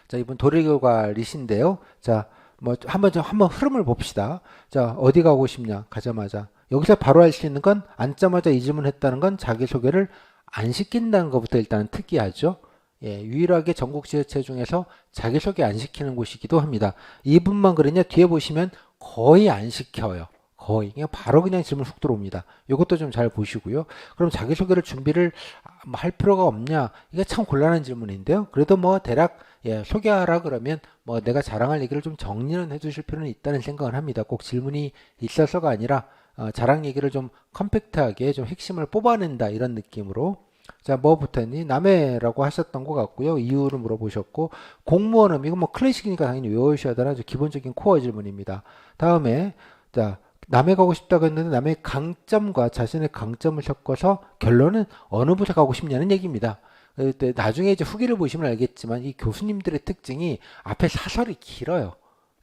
자, 이번 도래교과리신데요. 자, 뭐 한번 흐름을 봅시다. 자, 어디 가고 싶냐? 가자마자. 여기서 바로 할 수 있는 건 앉자마자 이 질문 했다는 건 자기소개를 안 시킨다는 것부터 일단 특이하죠. 예, 유일하게 전국 지자체 중에서 자기소개 안 시키는 곳이기도 합니다. 이분만 그랬냐? 뒤에 보시면 거의 안 시켜요. 거의 그냥 바로 그냥 질문 훅 들어옵니다. 이것도 좀 잘 보시고요. 그럼 자기소개를 준비를 할 필요가 없냐? 이게 참 곤란한 질문인데요. 그래도 뭐 대략 예, 소개하라 그러면 뭐 내가 자랑할 얘기를 좀 정리는 해주실 필요는 있다는 생각을 합니다. 꼭 질문이 있어서가 아니라 자랑 얘기를 좀 컴팩트하게 좀 핵심을 뽑아낸다 이런 느낌으로 자, 뭐부터 했니? 남해라고 하셨던 것 같고요. 이유를 물어보셨고 공무원은 이건 뭐 클래식이니까 당연히 외우셔야 되나 기본적인 코어 질문입니다. 다음에 자 남해 가고 싶다고 했는데 남해 강점과 자신의 강점을 섞어서 결론은 어느 부서 가고 싶냐는 얘기입니다. 그때 나중에 이제 후기를 보시면 알겠지만 이 교수님들의 특징이 앞에 사설이 길어요.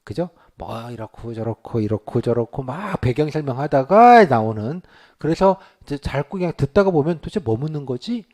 그죠? 뭐 이렇고 저렇고 이렇고 저렇고 막 배경 설명하다가 나오는 그래서 이제 잘 그냥 듣다가 보면 도대체 뭐 묻는 거지?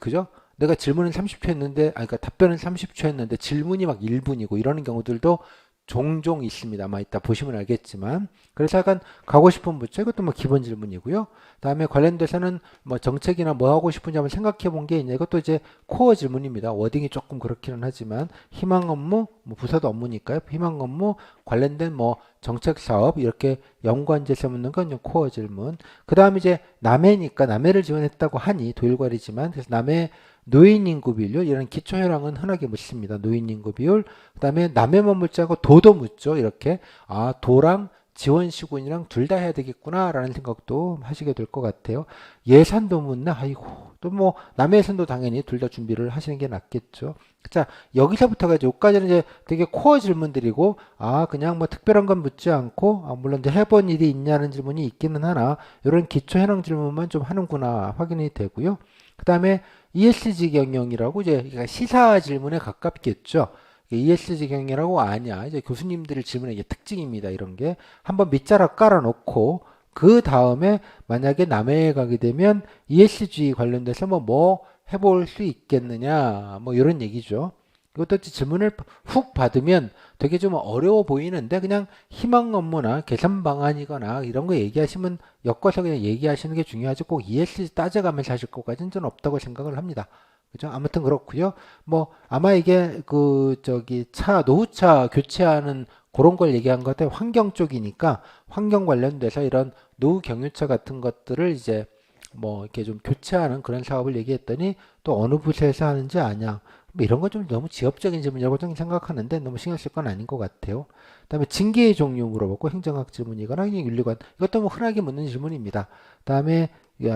그죠? 내가 질문은 30초 했는데 아니 그러니까 답변은 30초 했는데 질문이 막 1분이고 이러는 경우들도 종종 있습니다. 아마 이따 보시면 알겠지만 그래서 약간 가고 싶은 부처 이것도 뭐 기본 질문이고요. 다음에 관련돼서는 뭐 정책이나 뭐 하고 싶은지 한번 생각해 본 게 있냐 이것도 이제 코어 질문입니다. 워딩이 조금 그렇기는 하지만 희망 업무 뭐 부서도 업무니까요. 희망 업무 관련된 뭐 정책 사업 이렇게 연관지에서 묻는 건 코어 질문. 그 다음에 이제 남해니까 남해를 지원했다고 하니 도일관이지만 그래서 남해 노인 인구 비율 이런 기초 현황은 흔하게 묻습니다. 노인 인구 비율 그다음에 남해만 묻자고 도도 묻죠. 이렇게 아 도랑 지원 시군이랑 둘 다 해야 되겠구나라는 생각도 하시게 될 것 같아요. 예산도 묻나? 아이고 또 뭐 남해 예산도 당연히 둘 다 준비를 하시는 게 낫겠죠. 자 여기서부터가 이제 여기까지는 이제 되게 코어 질문들이고 아 그냥 뭐 특별한 건 묻지 않고 물론 이제 해본 일이 있냐는 질문이 있기는 하나 이런 기초 현황 질문만 좀 하는구나 확인이 되고요. 그 다음에 ESG 경영이라고 이제 시사 질문에 가깝겠죠. ESG 경영이라고 아냐. 이제 교수님들의 질문의 이게 특징입니다. 이런 게 한번 밑자락 깔아놓고 그 다음에 만약에 남해에 가게 되면 ESG 관련돼서 뭐 해볼 수 있겠느냐. 뭐 이런 얘기죠. 이것도 질문을 훅 받으면 되게 좀 어려워 보이는데 그냥 희망 업무나 개선 방안이거나 이런 거 얘기하시면 엮어서 그냥 얘기하시는 게 중요하지 꼭 ESG 따져가면서 하실 것까지는 저는 없다고 생각을 합니다. 그죠? 아무튼 그렇고요. 뭐 아마 이게 그 저기 노후차 교체하는 그런 걸 얘기한 것 같아요. 환경 쪽이니까 환경 관련돼서 이런 노후 경유차 같은 것들을 이제 뭐 이렇게 좀 교체하는 그런 사업을 얘기했더니 또 어느 부서에서 하는지 아냐. 뭐 이런 건 좀 너무 지엽적인 질문이라고 저는 생각하는데 너무 신경 쓸 건 아닌 것 같아요. 그다음에 징계의 종류 물어보고 행정학 질문이거나 그냥 윤리관 이것도 뭐 흔하게 묻는 질문입니다. 그다음에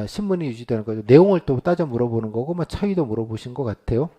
신문이 유지되는 거죠. 내용을 또 따져 물어보는 거고 뭐 차이도 물어보신 것 같아요.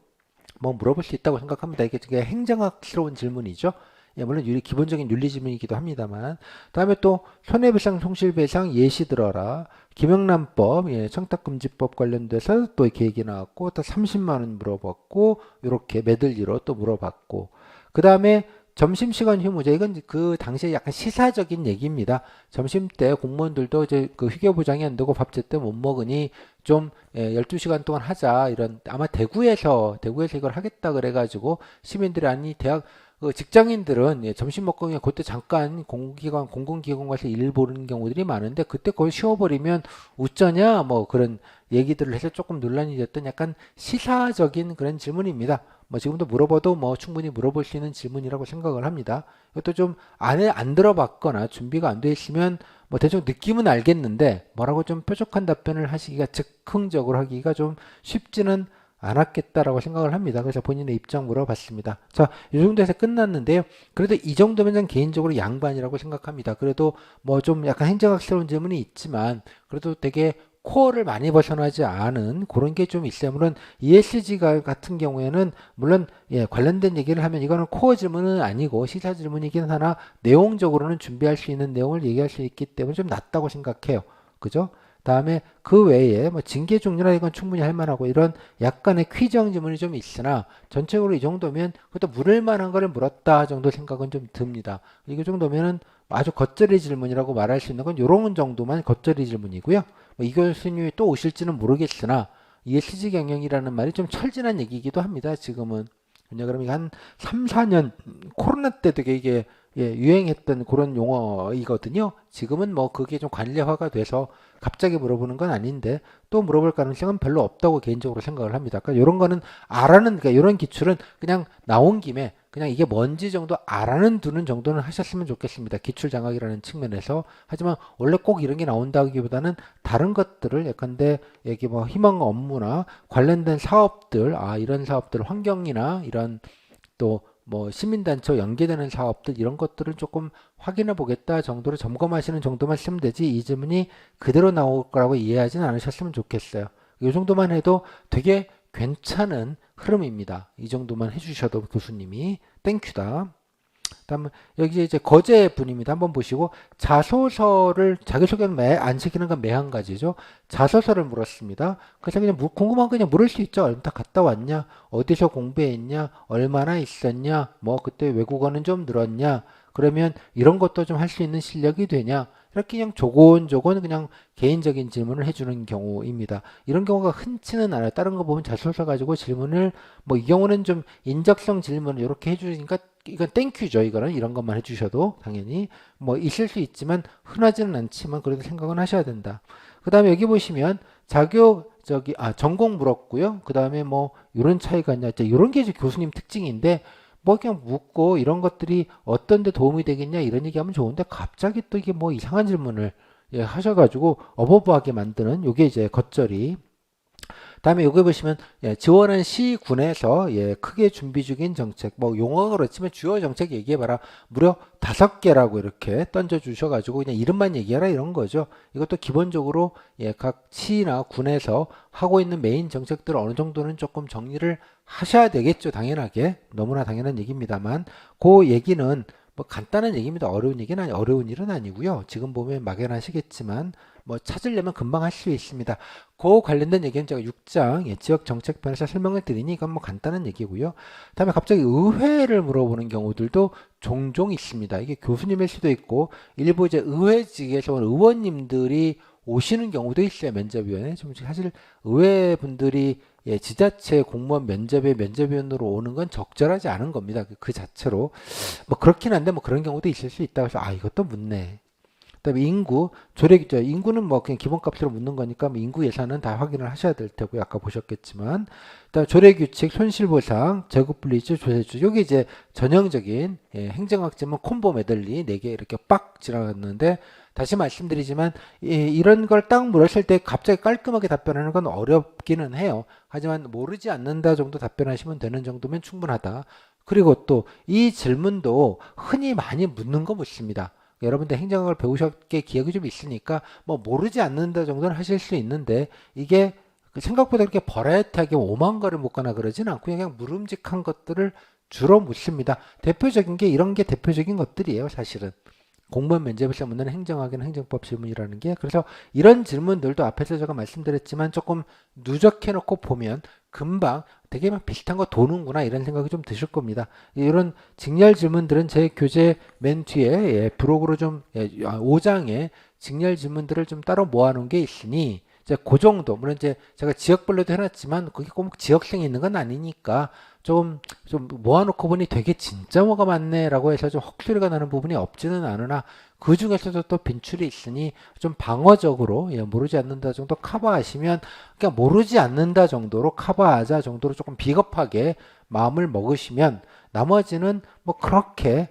뭐 물어볼 수 있다고 생각합니다. 이게 행정학스러운 질문이죠. 예, 물론 기본적인 윤리 질문이기도 합니다만. 다음에 또 손해배상, 손실배상 예시 들어라. 김영란법, 예, 청탁금지법 관련돼서 또 이렇게 얘기 나왔고, 또 30만 원 물어봤고, 이렇게 메들리로 또 물어봤고, 그 다음에 점심시간 휴무제 이건 그 당시에 약간 시사적인 얘기입니다. 점심 때 공무원들도 이제 그 휴게 보장이 안 되고 밥 제때 못 먹으니 좀 12시간 동안 하자 이런 아마 대구에서 이걸 하겠다 그래가지고 시민들이 아니 대학 그 직장인들은 점심 먹고 그냥 그때 잠깐 공공기관 가서 일 보는 경우들이 많은데 그때 거의 쉬어버리면 어쩌냐 뭐 그런 얘기들을 해서 조금 논란이 됐던 약간 시사적인 그런 질문입니다. 뭐 지금도 물어봐도 뭐 충분히 물어볼 수 있는 질문이라고 생각을 합니다. 이것도 좀 안에 안 들어봤거나 준비가 안 돼 있으면 뭐 대충 느낌은 알겠는데 뭐라고 좀 뾰족한 답변을 하시기가 즉흥적으로 하기가 좀 쉽지는 않았겠다라고 생각을 합니다. 그래서 본인의 입장 물어봤습니다. 자, 이 정도에서 끝났는데요. 그래도 이 정도면 전 개인적으로 양반이라고 생각합니다. 그래도 뭐 좀 약간 행정학스러운 질문이 있지만 그래도 되게 코어를 많이 벗어나지 않은 그런 게 좀 있어요. 물론 ESG 같은 경우에는 물론 관련된 얘기를 하면 이거는 코어 질문은 아니고 시사 질문이긴 하나 내용적으로는 준비할 수 있는 내용을 얘기할 수 있기 때문에 좀 낫다고 생각해요. 그죠? 다음에 그 외에 뭐 징계 종류나 이건 충분히 할 만하고 이런 약간의 퀴즈형 질문이 좀 있으나 전체적으로 이 정도면 그것도 물을 만한 거를 물었다 정도 생각은 좀 듭니다. 이 정도면은 아주 겉절이 질문이라고 말할 수 있는 건 요런 정도만 겉절이 질문이고요. 뭐 이 교수님이 또 오실지는 모르겠으나 ESG 경영이라는 말이 좀 철진한 얘기이기도 합니다. 지금은. 그러면 한 3, 4년 코로나 때 되게 이게 유행했던 그런 용어이거든요. 지금은 뭐 그게 좀 관례화가 돼서 갑자기 물어보는 건 아닌데 또 물어볼 가능성은 별로 없다고 개인적으로 생각을 합니다. 그러니까 이런 거는 그러니까 이런 기출은 그냥 나온 김에 그냥 이게 뭔지 정도 두는 정도는 하셨으면 좋겠습니다. 기출 장학이라는 측면에서. 하지만 원래 꼭 이런 게 나온다기보다는 다른 것들을 예컨대 여기 뭐 희망 업무나 관련된 사업들, 이런 사업들 환경이나 이런 또 뭐 시민단체와 연계되는 사업들 이런 것들을 조금 확인해 보겠다 정도로 점검하시는 정도만 쓰면 되지 이 질문이 그대로 나올 거라고 이해하지는 않으셨으면 좋겠어요. 이 정도만 해도 되게 괜찮은 흐름입니다. 이 정도만 해주셔도 교수님이 땡큐다. 다음 여기 이제 거제 분입니다. 한번 보시고 자소서를 자기소개는 안 시키는 건 매 한 가지죠. 자소서를 물었습니다. 그래서 그냥 궁금한 거 그냥 물을 수 있죠. 얼마 갔다 왔냐? 어디서 공부했냐? 얼마나 있었냐? 뭐 그때 외국어는 좀 늘었냐? 그러면 이런 것도 좀 할 수 있는 실력이 되냐? 이렇게 그냥 조곤조곤 그냥 개인적인 질문을 해주는 경우입니다. 이런 경우가 흔치는 않아요. 다른 거 보면 자소서 가지고 질문을 뭐 이 경우는 좀 인적성 질문을 이렇게 해주니까 이건 땡큐죠. 이거는 이런 것만 해주셔도 당연히 뭐 있을 수 있지만 흔하지는 않지만 그래도 생각은 하셔야 된다. 그 다음에 여기 보시면 전공 물었고요. 그 다음에 뭐 이런 차이가 있냐, 이런 게 이제 교수님 특징인데 뭐 그냥 묻고 이런 것들이 어떤 데 도움이 되겠냐 이런 얘기하면 좋은데 갑자기 또 이게 뭐 이상한 질문을 하셔가지고 어버버하게 만드는 요게 이제 겉절이. 다음에 여기 보시면 지원한 시군에서 크게 준비 중인 정책 뭐 용어가 그렇지만 주요 정책 얘기해봐라 무려 5개라고 이렇게 던져 주셔가지고 그냥 이름만 얘기하라 이런 거죠. 이것도 기본적으로 각 시나 군에서 하고 있는 메인 정책들을 어느 정도는 조금 정리를 하셔야 되겠죠. 당연하게 너무나 당연한 얘기입니다만 그 얘기는 뭐 간단한 얘기입니다. 어려운 일은 아니고요. 지금 보면 막연하시겠지만 뭐 찾으려면 금방 할 수 있습니다. 그 관련된 얘기는 제가 6장 지역 정책편에서 설명을 드리니 이건 뭐 간단한 얘기고요. 다음에 갑자기 의회를 물어보는 경우들도 종종 있습니다. 이게 교수님일 수도 있고 일부 이제 의회직에서 온 의원님들이 오시는 경우도 있어요. 면접위원회. 좀 사실 의회분들이 지자체 공무원 면접위원으로 오는 건 적절하지 않은 겁니다. 그 자체로. 뭐 그렇긴 한데 뭐 그런 경우도 있을 수 있다. 그래서 이것도 묻네. 그다음에 인구는 뭐 그냥 기본값으로 묻는 거니까 뭐 인구 예산은 다 확인을 하셔야 될 테고요. 아까 보셨겠지만. 그다음에 조례규칙, 손실보상, 재고분리주, 조세주. 여기 이제 전형적인 행정학 질문 콤보 메들리 4개 이렇게 빡 지나갔는데 다시 말씀드리지만 이런 걸 딱 물었을 때 갑자기 깔끔하게 답변하는 건 어렵기는 해요. 하지만 모르지 않는다 정도 답변하시면 되는 정도면 충분하다. 그리고 또 이 질문도 흔히 많이 묻는 거 묻습니다. 여러분들 행정학을 배우셨게 기억이 좀 있으니까 뭐 모르지 않는다 정도는 하실 수 있는데 이게 생각보다 그렇게 버라이어티하게 오만 거를 묻거나 그러진 않고 그냥 무름직한 것들을 주로 묻습니다. 대표적인 게 이런 게 대표적인 것들이에요. 사실은. 공무원 면접에서 묻는 행정학이나 행정법 질문이라는 게 그래서 이런 질문들도 앞에서 제가 말씀드렸지만 조금 누적해 놓고 보면 금방 되게 막 비슷한 거 도는구나 이런 생각이 좀 드실 겁니다. 이런 직렬 질문들은 제 교재 맨 뒤에 브로그로 좀 5장에 직렬 질문들을 좀 따로 모아놓은 게 있으니 이제 그 정도 물론 이제 제가 지역별로도 해놨지만 그게 꼭 지역성이 있는 건 아니니까 좀 모아놓고 보니 되게 진짜 뭐가 많네라고 해서 좀 헉소리가 나는 부분이 없지는 않으나 그 중에서도 또 빈출이 있으니 좀 방어적으로 모르지 않는다 정도 커버하시면 그냥 모르지 않는다 정도로 커버하자 정도로 조금 비겁하게 마음을 먹으시면 나머지는 뭐 그렇게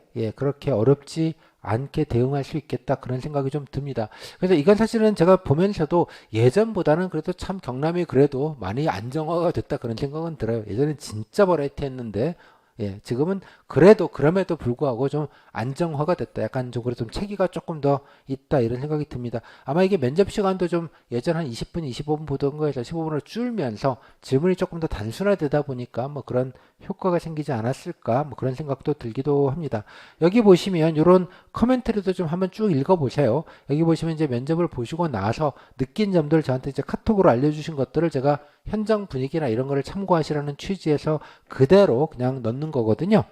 어렵지 않게 대응할 수 있겠다 그런 생각이 좀 듭니다. 그래서 이건 사실은 제가 보면서도 예전보다는 그래도 참 경남이 그래도 많이 안정화가 됐다 그런 생각은 들어요. 예전엔 진짜 버라이티했는데 지금은 그래도 그럼에도 불구하고 좀 안정화가 됐다. 약간 좀 그래도 좀 체계가 조금 더 있다 이런 생각이 듭니다. 아마 이게 면접 시간도 좀 예전 한 20분, 25분 보던 거에서 15분으로 줄면서 질문이 조금 더 단순화되다 보니까 뭐 그런 효과가 생기지 않았을까 뭐 그런 생각도 들기도 합니다. 여기 보시면 이런 커멘터리도 좀 한번 쭉 읽어보세요. 여기 보시면 이제 면접을 보시고 나서 느낀 점들 저한테 이제 카톡으로 알려주신 것들을 제가 현장 분위기나 이런 거를 참고하시라는 취지에서 그대로 그냥 넣는 거거든요.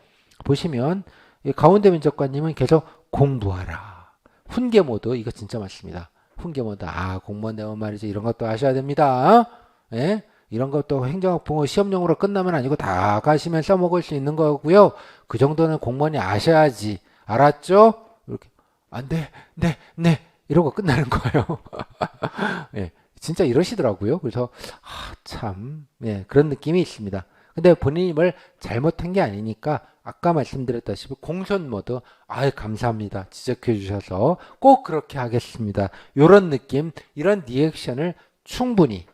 보시면 이 가운데 면접관님은 계속 공부하라. 훈계 모드 이거 진짜 맞습니다. 훈계 모드 공무원 되면 말이죠. 이런 것도 아셔야 됩니다. 예? 이런 것도 행정학부모 시험용으로 끝나면 아니고 다 가시면 써먹을 수 있는 거고요. 그 정도는 공무원이 아셔야지. 알았죠? 이렇게 네 이러고 끝나는 거예요. 예, 진짜 이러시더라고요. 그래서 참 그런 느낌이 있습니다. 근데 본인이 뭘 잘못한 게 아니니까 아까 말씀드렸다시피 공손 모드 감사합니다. 지적해 주셔서 꼭 그렇게 하겠습니다. 요런 느낌 이런 리액션을 충분히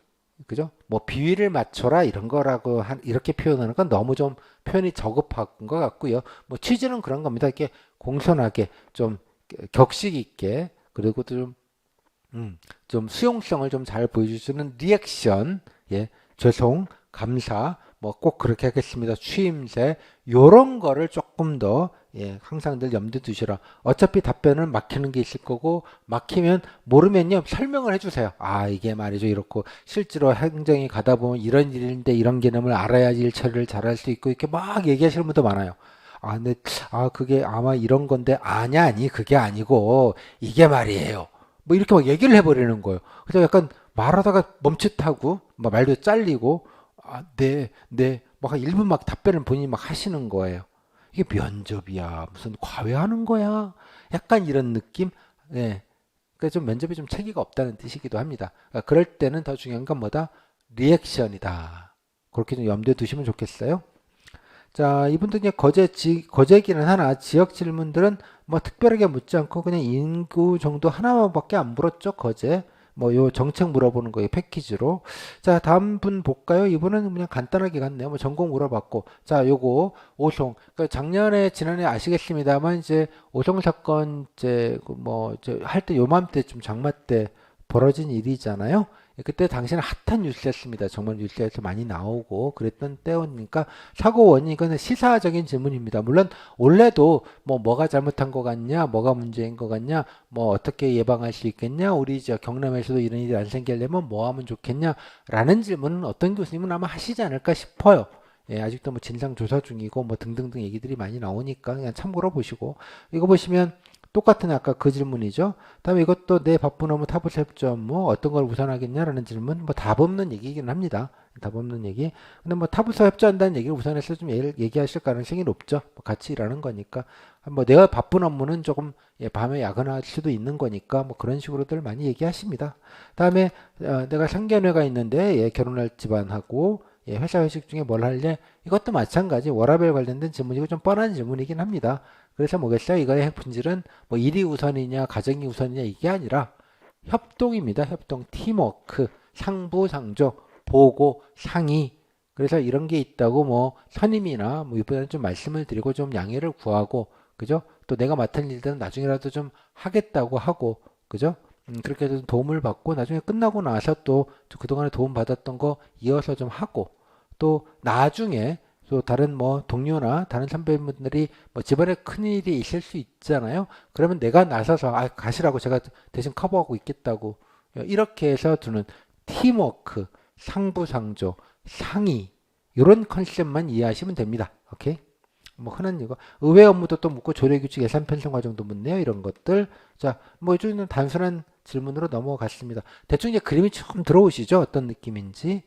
그죠? 뭐 비위를 맞춰라 이런 거라고 이렇게 표현하는 건 너무 좀 표현이 저급한 것 같고요. 뭐 취지는 그런 겁니다. 이렇게 공손하게 좀 격식 있게 그리고 좀 수용성을 좀 잘 보여주시는 리액션, 죄송, 감사, 뭐 꼭 그렇게 하겠습니다. 취임새, 요런 거를 조금 더, 항상 늘 염두에 두시라. 어차피 답변은 막히는 게 있을 거고, 막히면, 모르면요, 설명을 해주세요. 이게 말이죠. 이렇고, 실제로 행정이 가다 보면 이런 일인데 이런 개념을 알아야지 일 처리를 잘할 수 있고, 이렇게 막 얘기하시는 분도 많아요. 근데, 그게 아마 이런 건데, 아니, 그게 아니고, 이게 말이에요. 뭐 이렇게 막 얘기를 해버리는 거예요. 그래서 약간 말하다가 멈칫하고 막 말도 잘리고 막 한 1분 막 답변을 본인이 막 하시는 거예요. 이게 면접이야 무슨 과외하는 거야 약간 이런 느낌. 그러니까 좀 면접이 좀 체계가 없다는 뜻이기도 합니다. 그러니까 그럴 때는 더 중요한 건 뭐다? 리액션이다. 그렇게 좀 염두에 두시면 좋겠어요. 자, 이분들 그냥 거제기는 하나, 지역 질문들은 뭐 특별하게 묻지 않고 그냥 인구 정도 하나밖에 안 물었죠, 거제. 뭐 요 정책 물어보는 거예요, 패키지로. 자, 다음 분 볼까요? 이분은 그냥 간단하게 갔네요. 뭐 전공 물어봤고. 자, 요거 오송. 그러니까 지난해 아시겠습니다만 이제 오송 사건 이제 할 때 요맘때 좀 장마 때 벌어진 일이잖아요. 그때 당시는 핫한 뉴스였습니다. 정말 뉴스에서 많이 나오고 그랬던 때니까 사고 원인 이거는 시사적인 질문입니다. 물론 원래도 뭐가 잘못한 것 같냐, 뭐가 문제인 것 같냐, 뭐 어떻게 예방할 수 있겠냐, 우리 저 경남에서도 이런 일이 안 생기려면 뭐 하면 좋겠냐라는 질문은 어떤 교수님은 아마 하시지 않을까 싶어요. 아직도 뭐 진상 조사 중이고 뭐 등등등 얘기들이 많이 나오니까 그냥 참고로 보시고 이거 보시면 똑같은 아까 그 질문이죠. 다음에 이것도 내 바쁜 업무 타부서 협조 업무 어떤 걸 우선하겠냐라는 질문. 뭐 답 없는 얘기이긴 합니다. 답 없는 얘기. 근데 뭐 타부서 협조한다는 얘기를 우선해서 좀 얘기하실 가능성이 높죠. 뭐 같이 일하는 거니까. 뭐 내가 바쁜 업무는 조금 밤에 야근할 수도 있는 거니까 뭐 그런 식으로들 많이 얘기하십니다. 다음에 내가 상견례가 있는데 결혼할 집안하고 회사 회식 중에 뭘 할래? 이것도 마찬가지 워라밸 관련된 질문이고 좀 뻔한 질문이긴 합니다. 그래서 뭐겠어요? 이거의 핵본질은 뭐 일이 우선이냐 가정이 우선이냐 이게 아니라 협동입니다. 협동, 팀워크, 상부상조, 보고, 상의. 그래서 이런 게 있다고 뭐 선임이나 뭐 이번에는 좀 말씀을 드리고 좀 양해를 구하고 그죠? 또 내가 맡은 일들은 나중에라도 좀 하겠다고 하고 그죠? 그렇게 해서 도움을 받고 나중에 끝나고 나서 또 그동안에 도움 받았던 거 이어서 좀 하고 또 나중에 또 다른 뭐 동료나 다른 선배분들이 뭐 집안에 큰일이 있을 수 있잖아요. 그러면 내가 나서서 가시라고 제가 대신 커버하고 있겠다고 이렇게 해서 두는 팀워크, 상부상조, 상의 이런 컨셉만 이해하시면 됩니다. 오케이? 뭐 흔한 이거 의회 업무도 또 묻고 조례규칙 예산 편성 과정도 묻네요. 이런 것들. 자, 뭐 이쪽은 단순한 질문으로 넘어갔습니다. 대충 이제 그림이 처음 들어오시죠? 어떤 느낌인지.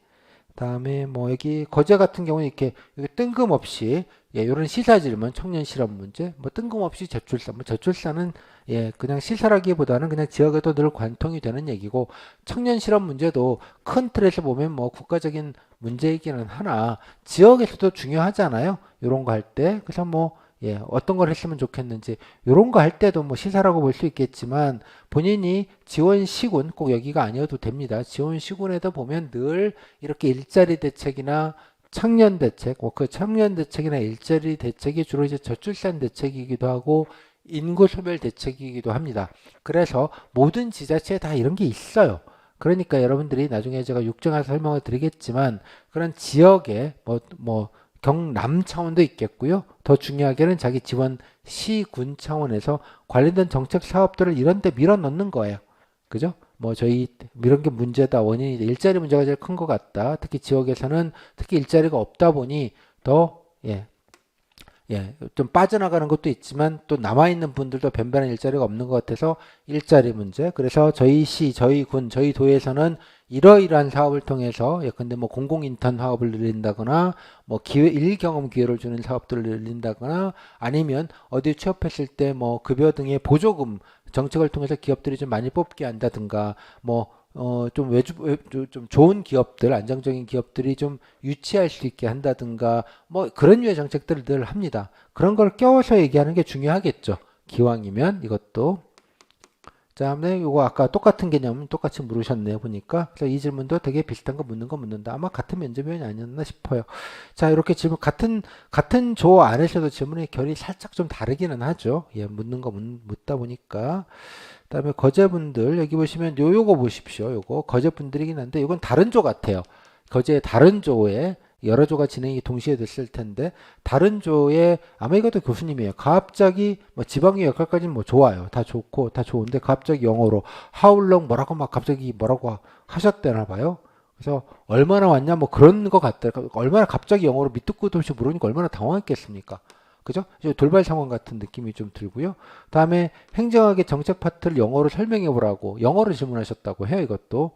다음에 뭐 여기 거제 같은 경우는 이렇게 여기 뜬금없이 예, 이런 시사 질문, 청년 실업 문제, 뭐 뜬금없이 저출산, 뭐 저출산은 예, 그냥 시사라기보다는 그냥 지역에도 늘 관통이 되는 얘기고 청년 실업 문제도 큰 틀에서 보면 뭐 국가적인 문제이기는 하나 지역에서도 중요하잖아요. 이런 거 할 때. 그래서 뭐 예, 어떤 걸 했으면 좋겠는지 이런 거 할 때도 뭐 시사라고 볼 수 있겠지만 본인이 지원 시군 꼭 여기가 아니어도 됩니다. 지원 시군에도 보면 늘 이렇게 일자리 대책이나 청년 대책, 그 청년 대책이나 일자리 대책이 주로 이제 저출산 대책이기도 하고 인구 소멸 대책이기도 합니다. 그래서 모든 지자체에 다 이런 게 있어요. 그러니까 여러분들이 나중에 제가 육정해서 설명을 드리겠지만 그런 지역에 뭐 경남 차원도 있겠고요. 더 중요하게는 자기 지원 시군 차원에서 관련된 정책 사업들을 이런 데 밀어 넣는 거예요. 그죠? 뭐 저희 이런 게 문제다. 원인이 일자리 문제가 제일 큰 것 같다. 특히 지역에서는 특히 일자리가 없다 보니 더 좀 빠져나가는 것도 있지만 또 남아있는 분들도 변변한 일자리가 없는 것 같아서 일자리 문제. 그래서 저희 시, 저희 군, 저희 도에서는 이러이러한 사업을 통해서 예컨대 뭐 공공인턴 사업을 늘린다거나 뭐 기회, 일경험 기회를 주는 사업들을 늘린다거나 아니면 어디 취업했을 때 뭐 급여 등의 보조금 정책을 통해서 기업들이 좀 많이 뽑게 한다든가 좀 좋은 기업들, 안정적인 기업들이 좀 유치할 수 있게 한다든가, 뭐 그런 류의 정책들을 늘 합니다. 그런 걸 껴서 얘기하는 게 중요하겠죠. 기왕이면 이것도. 다음에 이거 아까 똑같은 개념 똑같이 물으셨네요. 보니까. 그래서 이 질문도 되게 비슷한 거 묻는다. 아마 같은 면접위원이 아니었나 싶어요. 자, 이렇게 질문, 같은 조 안에서도 질문의 결이 살짝 좀 다르기는 하죠. 예, 묻는 거 묻다 보니까. 그다음에 거제분들 여기 보시면 요거 보십시오. 요거 거제분들이긴 한데 이건 다른 조 같아요. 거제 다른 조에 여러 조가 진행이 동시에 됐을 텐데 다른 조에 아마 이것도 교수님이에요. 갑자기 뭐 지방의 역할까지는 뭐 좋아요. 다 좋고 다 좋은데 갑자기 영어로 하울렁 뭐라고 막 갑자기 뭐라고 하셨대나 봐요. 그래서 얼마나 왔냐 뭐 그런 거 같더라고요. 얼마나 갑자기 영어로 밑도 끝도 없이 물으니까 얼마나 당황했겠습니까? 그죠? 이제 돌발 상황 같은 느낌이 좀 들고요. 다음에 행정학의 정책 파트를 영어로 설명해 보라고 영어로 질문하셨다고 해요. 이것도.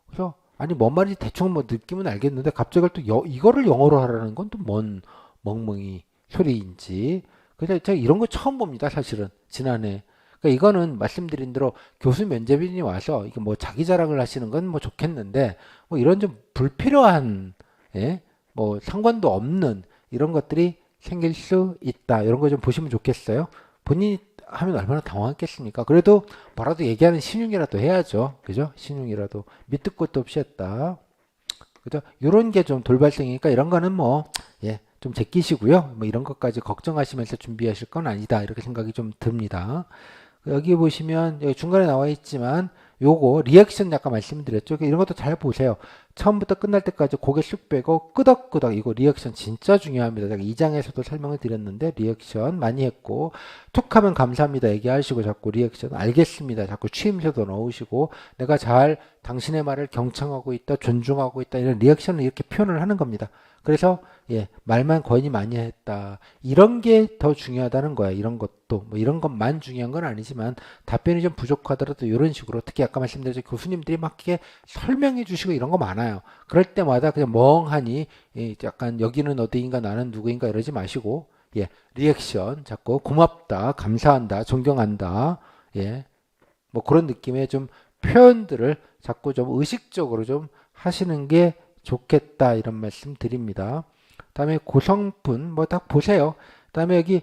그래서 아니 뭔 말인지 대충 뭐 느낌은 알겠는데 갑자기 또 이거를 영어로 하라는 건 또 뭔 멍멍이 소리인지. 그래서 제가 이런 거 처음 봅니다. 사실은 지난해. 그러니까 이거는 말씀드린 대로 교수 면접인이 와서 이게 뭐 자기 자랑을 하시는 건 뭐 좋겠는데 뭐 이런 좀 불필요한 예? 뭐 상관도 없는 이런 것들이 생길 수 있다. 이런 거 좀 보시면 좋겠어요. 본인이 하면 얼마나 당황했겠습니까? 그래도 뭐라도 얘기하는 신용이라도 해야죠. 그죠? 신용이라도 밑도 끝도 없이 했다. 그죠? 요런 게 좀 돌발성이니까 이런 거는 뭐, 예, 좀 제끼시고요. 뭐 이런 것까지 걱정하시면서 준비하실 건 아니다. 이렇게 생각이 좀 듭니다. 여기 보시면 여기 중간에 나와 있지만 요거 리액션 약간 말씀드렸죠. 이런 것도 잘 보세요. 처음부터 끝날 때까지 고개 쑥 빼고 끄덕끄덕 이거 리액션 진짜 중요합니다. 제가 2장에서도 설명을 드렸는데 리액션 많이 했고 툭하면 감사합니다 얘기하시고 자꾸 리액션 알겠습니다. 자꾸 취임새도 넣으시고 내가 잘 당신의 말을 경청하고 있다 존중하고 있다 이런 리액션을 이렇게 표현을 하는 겁니다. 그래서 예, 말만 거의 많이 했다. 이런 게 더 중요하다는 거야. 이런 것도 뭐 이런 것만 중요한 건 아니지만 답변이 좀 부족하더라도 이런 식으로 특히 아까 말씀드렸죠. 교수님들이 막 이렇게 설명해 주시고 이런 거 많아요. 그럴 때마다 그냥 멍하니 예, 약간 여기는 어디인가 나는 누구인가 이러지 마시고 예, 리액션 자꾸 고맙다, 감사한다, 존경한다. 예. 뭐 그런 느낌의 좀 표현들을 자꾸 좀 의식적으로 좀 하시는 게 좋겠다 이런 말씀 드립니다. 다음에 고성분 뭐 딱 보세요. 다음에 여기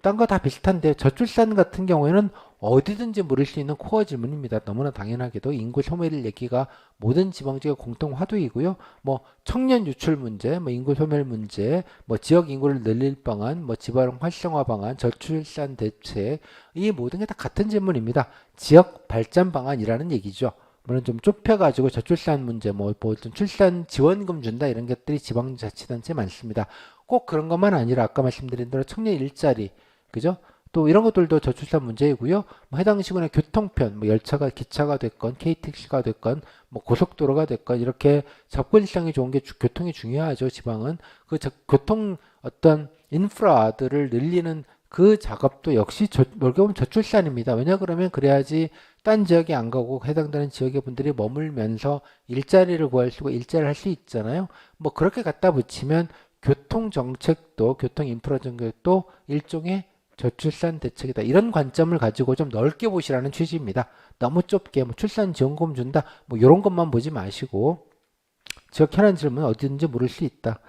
딴 거 다 비슷한데 저출산 같은 경우에는 어디든지 물을 수 있는 코어 질문입니다. 너무나 당연하게도 인구 소멸 얘기가 모든 지방지역 공통 화두이고요. 뭐 청년 유출 문제, 뭐 인구 소멸 문제, 뭐 지역 인구를 늘릴 방안, 뭐 지방 활성화 방안, 저출산 대책 이 모든 게 다 같은 질문입니다. 지역 발전 방안이라는 얘기죠. 물론 좀 좁혀가지고 저출산 문제, 좀 출산 지원금 준다 이런 것들이 지방자치단체에 많습니다. 꼭 그런 것만 아니라 아까 말씀드린 대로 청년 일자리, 그죠? 또 이런 것들도 저출산 문제이고요. 뭐 해당 시군의 교통편, 뭐 열차가 기차가 됐건 KTX가 됐건 뭐 고속도로가 됐건 이렇게 접근성이 좋은 게 교통이 중요하죠. 지방은 그 교통 어떤 인프라들을 늘리는 그 작업도 역시 어떻게 보면 저출산입니다. 왜냐 그러면 그래야지 딴 지역에 안 가고 해당되는 지역의 분들이 머물면서 일자리를 구할 수 있고 일자리를 할 수 있잖아요. 뭐 그렇게 갖다 붙이면 교통 정책도 교통 인프라 정책도 일종의 저출산 대책이다. 이런 관점을 가지고 좀 넓게 보시라는 취지입니다. 너무 좁게 뭐 출산 지원금 준다. 뭐 이런 것만 보지 마시고 지역현안 질문은 어디든지 물을 수 있다.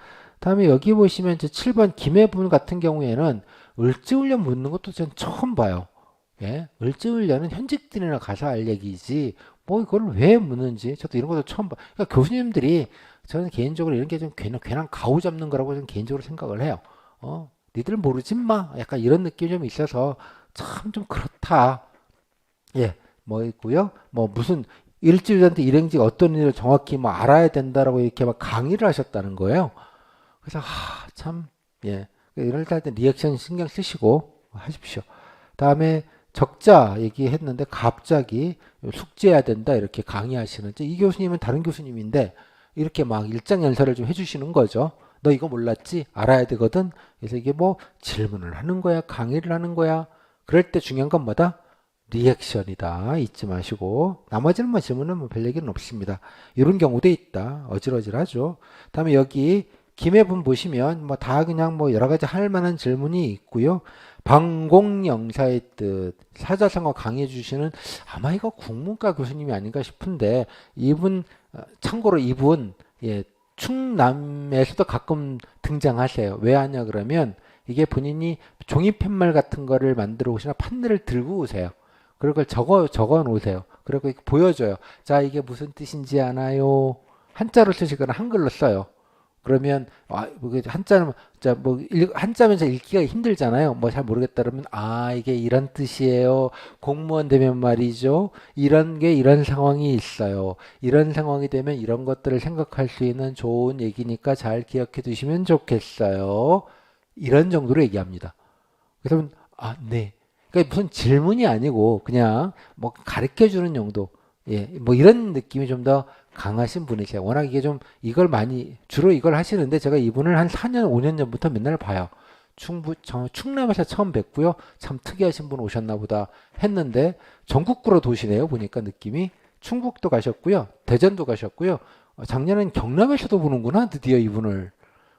다음에 여기 보시면 이제 7번 김해분 같은 경우에는 을지훈련 묻는 것도 전 처음 봐요. 예? 을지훈련은 현직들이나 가서 알 얘기지 뭐 이걸 왜 묻는지 저도 이런 것도 처음 봐. 그러니까 교수님들이 저는 개인적으로 이런 게 좀 괜한 가오 잡는 거라고 저는 개인적으로 생각을 해요. 니들 모르지 마. 약간 이런 느낌이 좀 있어서 참 좀 그렇다. 예, 뭐 있고요. 뭐 무슨 일지휘자한테 일행직 어떤 일을 정확히 뭐 알아야 된다라고 이렇게 막 강의를 하셨다는 거예요. 그래서 참 예. 이럴 때 리액션 신경 쓰시고 하십시오. 다음에 적자 얘기했는데 갑자기 숙제해야 된다 이렇게 강의하시는 이 교수님은 다른 교수님인데 이렇게 막 일장연설을 좀 해주시는 거죠. 너 이거 몰랐지? 알아야 되거든. 그래서 이게 뭐 질문을 하는 거야, 강의를 하는 거야. 그럴 때 중요한 건 뭐다? 리액션이다. 잊지 마시고 나머지는 뭐 질문은 뭐 별 얘기는 없습니다. 이런 경우도 있다. 어질어질하죠. 다음에 여기 김해분 보시면 뭐 다 그냥 뭐 여러 가지 할 만한 질문이 있고요. 방공영사의 뜻 사자성어 강의해 주시는 아마 이거 국문과 교수님이 아닌가 싶은데 이분 참고로 이분 예, 충남에서도 가끔 등장하세요. 왜 하냐 그러면 이게 본인이 종이 팻말 같은 거를 만들어 오시나 판넬을 들고 오세요. 그걸 적어 놓으세요. 그리고 보여줘요. 자, 이게 무슨 뜻인지 아나요? 한자로 쓰시거나 한글로 써요. 그러면 한자는 뭐 한자면 읽기가 힘들잖아요. 뭐 잘 모르겠다 그러면 이게 이런 뜻이에요. 공무원 되면 말이죠. 이런 게 이런 상황이 있어요. 이런 상황이 되면 이런 것들을 생각할 수 있는 좋은 얘기니까 잘 기억해 두시면 좋겠어요. 이런 정도로 얘기합니다. 그래서 네. 그러니까 무슨 질문이 아니고 그냥 뭐 가르쳐 주는 정도. 예. 뭐 이런 느낌이 좀 더 강하신 분이세요. 워낙 이게 좀 이걸 많이 주로 이걸 하시는데 제가 이분을 한 4년 5년 전부터 맨날 봐요. 충남에서 처음 뵙고요. 참 특이하신 분 오셨나 보다 했는데 전국구로 도시네요. 보니까 느낌이 충북도 가셨고요. 대전도 가셨고요. 작년엔 경남에서도 보는구나. 드디어 이분을.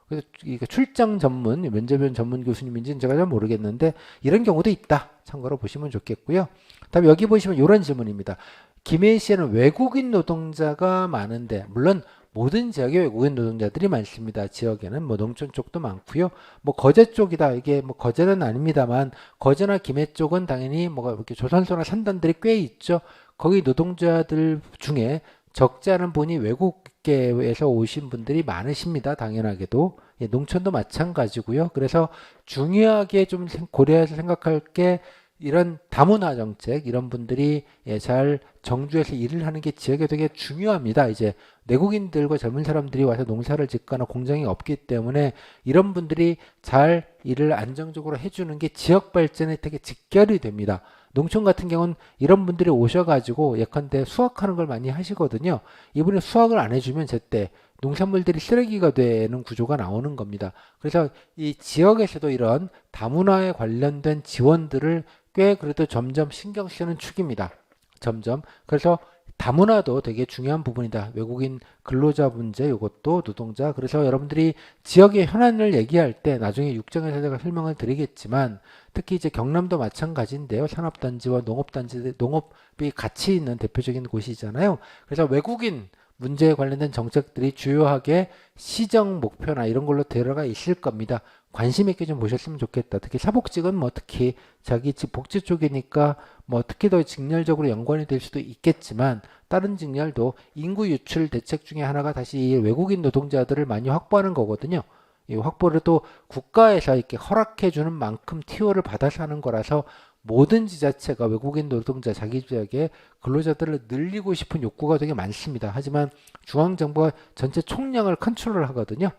그래서 이게 출장 전문, 면접위원 전문 교수님인지는 제가 잘 모르겠는데 이런 경우도 있다. 참고로 보시면 좋겠고요. 다음에 여기 보시면 이런 질문입니다. 김해시에는 외국인 노동자가 많은데 물론 모든 지역에 외국인 노동자들이 많습니다. 지역에는 뭐 농촌 쪽도 많고요. 뭐 거제 쪽이다. 이게 뭐 거제는 아닙니다만 거제나 김해 쪽은 당연히 뭐 이렇게 조선소나 산단들이 꽤 있죠. 거기 노동자들 중에 적지 않은 분이 외국계에서 오신 분들이 많으십니다. 당연하게도. 예, 농촌도 마찬가지고요. 그래서 중요하게 좀 고려해서 생각할 게 이런 다문화 정책 이런 분들이 잘 정주에서 일을 하는 게 지역에 되게 중요합니다. 이제 내국인들과 젊은 사람들이 와서 농사를 짓거나 공장이 없기 때문에 이런 분들이 잘 일을 안정적으로 해주는 게 지역 발전에 되게 직결이 됩니다. 농촌 같은 경우는 이런 분들이 오셔가지고 예컨대 수확하는 걸 많이 하시거든요. 이분이 수확을 안 해주면 제때 농산물들이 쓰레기가 되는 구조가 나오는 겁니다. 그래서 이 지역에서도 이런 다문화에 관련된 지원들을 꽤 그래도 점점 신경 쓰는 축입니다. 점점. 그래서 다문화도 되게 중요한 부분이다. 외국인 근로자 문제, 이것도 노동자. 그래서 여러분들이 지역의 현안을 얘기할 때 나중에 육정에서 제가 설명을 드리겠지만 특히 이제 경남도 마찬가지인데요. 산업단지와 농업단지, 농업이 같이 있는 대표적인 곳이잖아요. 그래서 외국인 문제에 관련된 정책들이 주요하게 시정 목표나 이런 걸로 들어가 있을 겁니다. 관심 있게 좀 보셨으면 좋겠다. 특히 사복직은 뭐 특히 자기 집 복지 쪽이니까 뭐 특히 더 직렬적으로 연관이 될 수도 있겠지만 다른 직렬도 인구 유출 대책 중에 하나가 다시 외국인 노동자들을 많이 확보하는 거거든요. 이 확보를 또 국가에서 이렇게 허락해 주는 만큼 티오를 받아서 하는 거라서 모든 지자체가 외국인 노동자 자기 지역에 근로자들을 늘리고 싶은 욕구가 되게 많습니다. 하지만 중앙정부가 전체 총량을 컨트롤을 하거든요.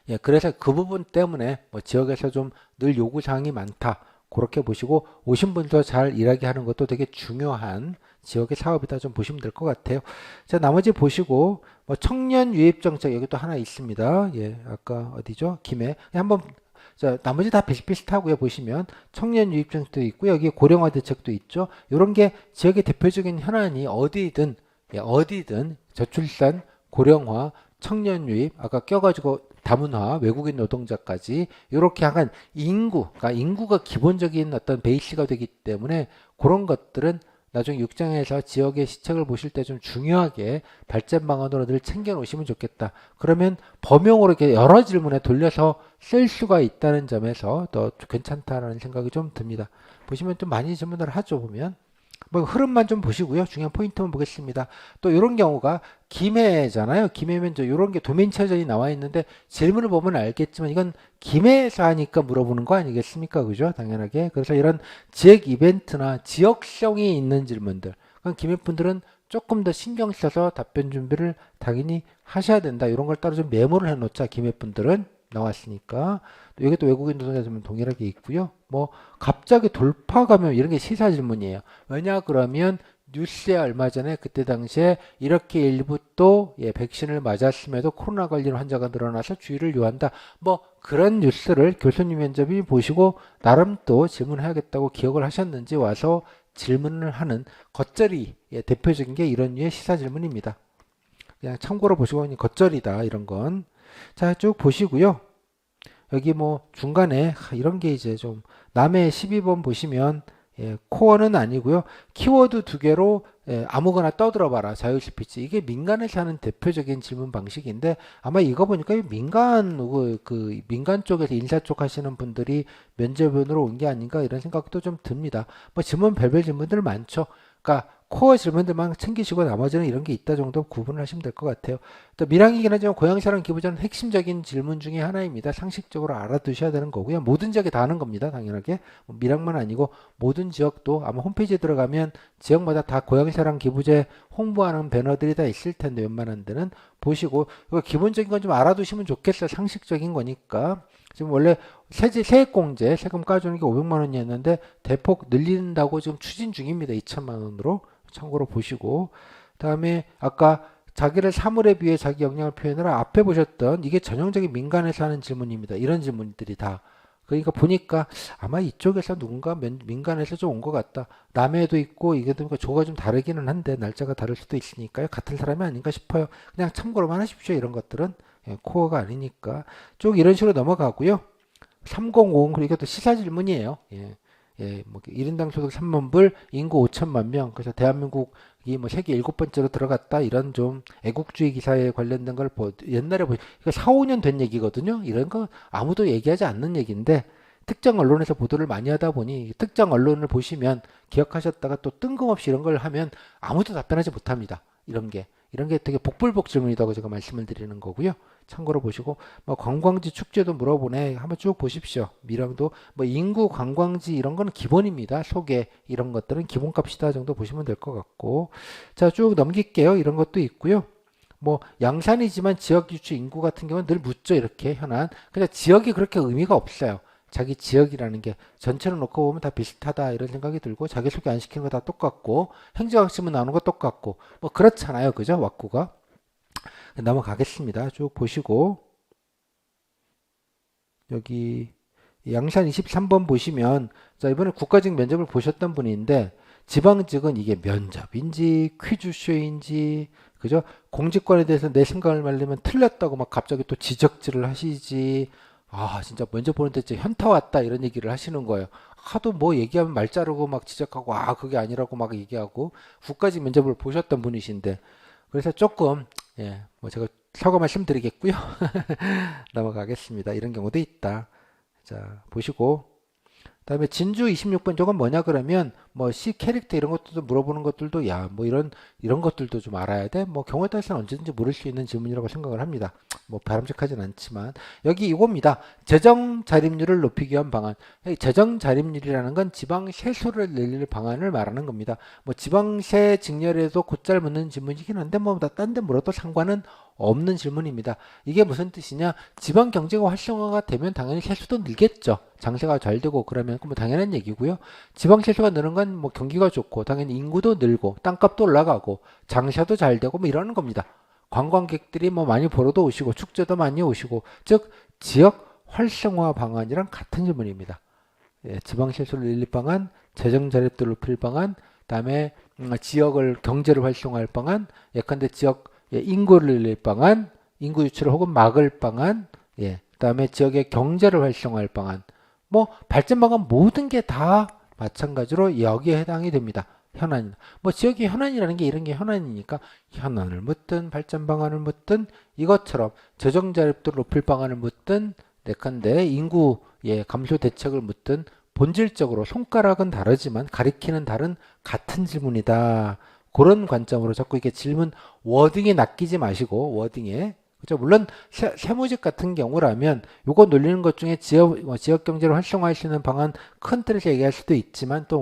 예, 그래서 그 부분 때문에 뭐 지역에서 좀 늘 요구사항이 많다. 그렇게 보시고 오신 분도 잘 일하게 하는 것도 되게 중요한 지역의 사업이다 좀 보시면 될 것 같아요. 자, 나머지 보시고 뭐 청년 유입 정책 여기 또 하나 있습니다. 예, 아까 어디죠? 김해. 한번 자, 나머지 다 비슷비슷하고요. 보시면 청년 유입 정책도 있고 여기 고령화 대책도 있죠. 이런 게 지역의 대표적인 현안이 어디든 예, 어디든 저출산, 고령화, 청년 유입 아까 껴가지고 다문화, 외국인 노동자까지 이렇게 약간 그러니까 인구가 기본적인 어떤 베이스가 되기 때문에 그런 것들은 나중에 6장에서 지역의 시책을 보실 때 좀 중요하게 발전 방안으로 늘 챙겨 놓으시면 좋겠다. 그러면 범용으로 이렇게 여러 질문에 돌려서 쓸 수가 있다는 점에서 더 괜찮다라는 생각이 좀 듭니다. 보시면 좀 많이 질문을 하죠, 보면. 뭐 흐름만 좀 보시고요. 중요한 포인트만 보겠습니다. 또 이런 경우가 김해잖아요. 김해면 저 이런 게 도메인 체전이 나와 있는데 질문을 보면 알겠지만 이건 김해에서 하니까 물어보는 거 아니겠습니까? 그죠? 당연하게. 그래서 이런 지역 이벤트나 지역성이 있는 질문들. 그럼 김해 분들은 조금 더 신경 써서 답변 준비를 당연히 하셔야 된다. 이런 걸 따로 좀 메모를 해 놓자. 김해 분들은 나왔으니까. 여기 또 외국인 노동자 질문 동일하게 있고요. 뭐 갑자기 돌파 감염 이런 게 시사 질문이에요. 왜냐 그러면 뉴스에 얼마 전에 그때 당시에 이렇게 일부 또 예, 백신을 맞았음에도 코로나 걸린 환자가 늘어나서 주의를 요한다. 뭐 그런 뉴스를 교수님 면접이 보시고 나름 또 질문해야겠다고 기억을 하셨는지 와서 질문을 하는 겉절이 예, 대표적인 게 이런 류의 시사 질문입니다. 그냥 참고로 보시고 겉절이다 이런 건. 자, 쭉 보시고요. 여기 뭐 중간에 이런 게 이제 좀 남해 12번 보시면 예, 코어는 아니고요. 키워드 두 개로 예, 아무거나 떠들어 봐라. 자유 스피치. 이게 민간에서 하는 대표적인 질문 방식인데 아마 이거 보니까 그 민간 쪽에서 인사 쪽 하시는 분들이 면접원으로 온 게 아닌가 이런 생각도 좀 듭니다. 뭐 질문 별별 질문들 많죠. 그러니까 코어 질문들만 챙기시고 나머지는 이런 게 있다 정도 구분을 하시면 될 것 같아요. 또 밀항이긴 하지만 고양시랑 기부자는 핵심적인 질문 중에 하나입니다. 상식적으로 알아두셔야 되는 거고요. 모든 지역에 다 하는 겁니다. 당연하게. 밀항만 아니고 모든 지역도 아마 홈페이지에 들어가면 지역마다 다 고양시랑 기부제 홍보하는 배너들이 다 있을 텐데 웬만한 데는 보시고 이거 기본적인 건 좀 알아두시면 좋겠어요. 상식적인 거니까. 지금 원래 세액공제 세금 까주는 게 500만 원이었는데 대폭 늘린다고 지금 추진 중입니다. 2천만 원으로. 참고로 보시고 다음에 아까 자기를 사물에 비해 자기 역량을 표현하라 앞에 보셨던 이게 전형적인 민간에서 하는 질문입니다. 이런 질문들이 다 그러니까 보니까 아마 이쪽에서 누군가 민간에서 좀 온 것 같다. 남해도 있고 이게 좀 조가 좀 다르기는 한데 날짜가 다를 수도 있으니까요. 같은 사람이 아닌가 싶어요. 그냥 참고로만 하십시오. 이런 것들은 예, 코어가 아니니까 쭉 이런 식으로 넘어가고요. 3050 그리고 이것도 시사 질문이에요. 예. 예, 뭐 1인당 소득 3만 불, 인구 5천만 명. 그래서 대한민국이 뭐 세계 7번째로 들어갔다. 이런 좀 애국주의 기사에 관련된 걸 옛날에 이거 4, 5년 된 얘기거든요. 이런 거 아무도 얘기하지 않는 얘기인데 특정 언론에서 보도를 많이 하다 보니 특정 언론을 보시면 기억하셨다가 또 뜬금없이 이런 걸 하면 아무도 답변하지 못합니다. 이런 게 되게 복불복 질문이라고 제가 말씀을 드리는 거고요. 참고로 보시고 뭐 관광지 축제도 물어보네. 한번 쭉 보십시오. 밀항도 뭐 인구 관광지 이런 거는 기본입니다. 소개 이런 것들은 기본값이다 정도 보시면 될 것 같고 자 쭉 넘길게요. 이런 것도 있고요. 뭐 양산이지만 지역 유치 인구 같은 경우는 늘 묻죠. 이렇게 현안. 근데 지역이 그렇게 의미가 없어요. 자기 지역이라는 게 전체를 놓고 보면 다 비슷하다 이런 생각이 들고 자기소개 안 시키는 거 다 똑같고 행정학습은 나오는 거 똑같고 뭐 그렇잖아요. 그죠? 왁구가. 넘어가겠습니다. 쭉 보시고 여기 양산 23번 보시면 자 이번에 국가직 면접을 보셨던 분인데 지방직은 이게 면접인지 퀴즈쇼인지 그죠? 공직권에 대해서 내 생각을 말리면 틀렸다고 막 갑자기 또 지적질을 하시지 아 진짜 면접 보는데 진짜 현타 왔다 이런 얘기를 하시는 거예요. 하도 뭐 얘기하면 말 자르고 막 지적하고 아 그게 아니라고 막 얘기하고 국가직 면접을 보셨던 분이신데 그래서 조금 예, 뭐 제가 사과 말씀드리겠고요. 넘어가겠습니다. 이런 경우도 있다. 자, 보시고 그다음에 진주 26번 저건 뭐냐 그러면 뭐 C 캐릭터 이런 것들도 물어보는 것들도 야 뭐 이런 것들도 좀 알아야 돼. 뭐 경우에 따라서는 언제든지 물을 수 있는 질문이라고 생각을 합니다. 뭐 바람직하진 않지만 여기 이겁니다. 재정 자립률을 높이기 위한 방안. 재정 자립률이라는 건 지방 세수를 늘릴 방안을 말하는 겁니다. 뭐 지방세 직렬에도 곧잘 묻는 질문이긴 한데 뭐 딴 데 물어도 상관은 없는 질문입니다. 이게 무슨 뜻이냐? 지방 경제가 활성화가 되면 당연히 세수도 늘겠죠. 장세가 잘 되고 그러면 뭐 당연한 얘기고요. 지방 세수가 느는 건 뭐 경기가 좋고 당연히 인구도 늘고 땅값도 올라가고 장사도 잘 되고 뭐 이러는 겁니다. 관광객들이 뭐 많이 보러도 오시고 축제도 많이 오시고 즉 지역 활성화 방안이랑 같은 질문입니다. 예, 지방 세수를 늘릴 방안, 재정 자립도를 높일 방안, 그다음에 지역을 경제를 활성화할 방안, 예컨대 지역 인구를 늘릴 방안, 인구 유출을 혹은 막을 방안, 그다음에 지역의 경제를 활성화할 방안, 뭐 발전 방안 모든 게 다 마찬가지로 여기에 해당이 됩니다. 현안. 뭐 지역의 현안이라는 게 이런 게 현안이니까 현안을 묻든 발전 방안을 묻든 이것처럼 재정 자립도를 높일 방안을 묻든 예컨대 인구 감소 대책을 묻든 본질적으로 손가락은 다르지만 가리키는 다른 같은 질문이다. 그런 관점으로 자꾸 이게 질문 워딩에 낚이지 마시고 워딩에 그렇죠? 물론 세무직 같은 경우라면 요거 놀리는 것 중에 지역 경제를 활성화할 수 있는 방안 큰 틀에서 얘기할 수도 있지만 또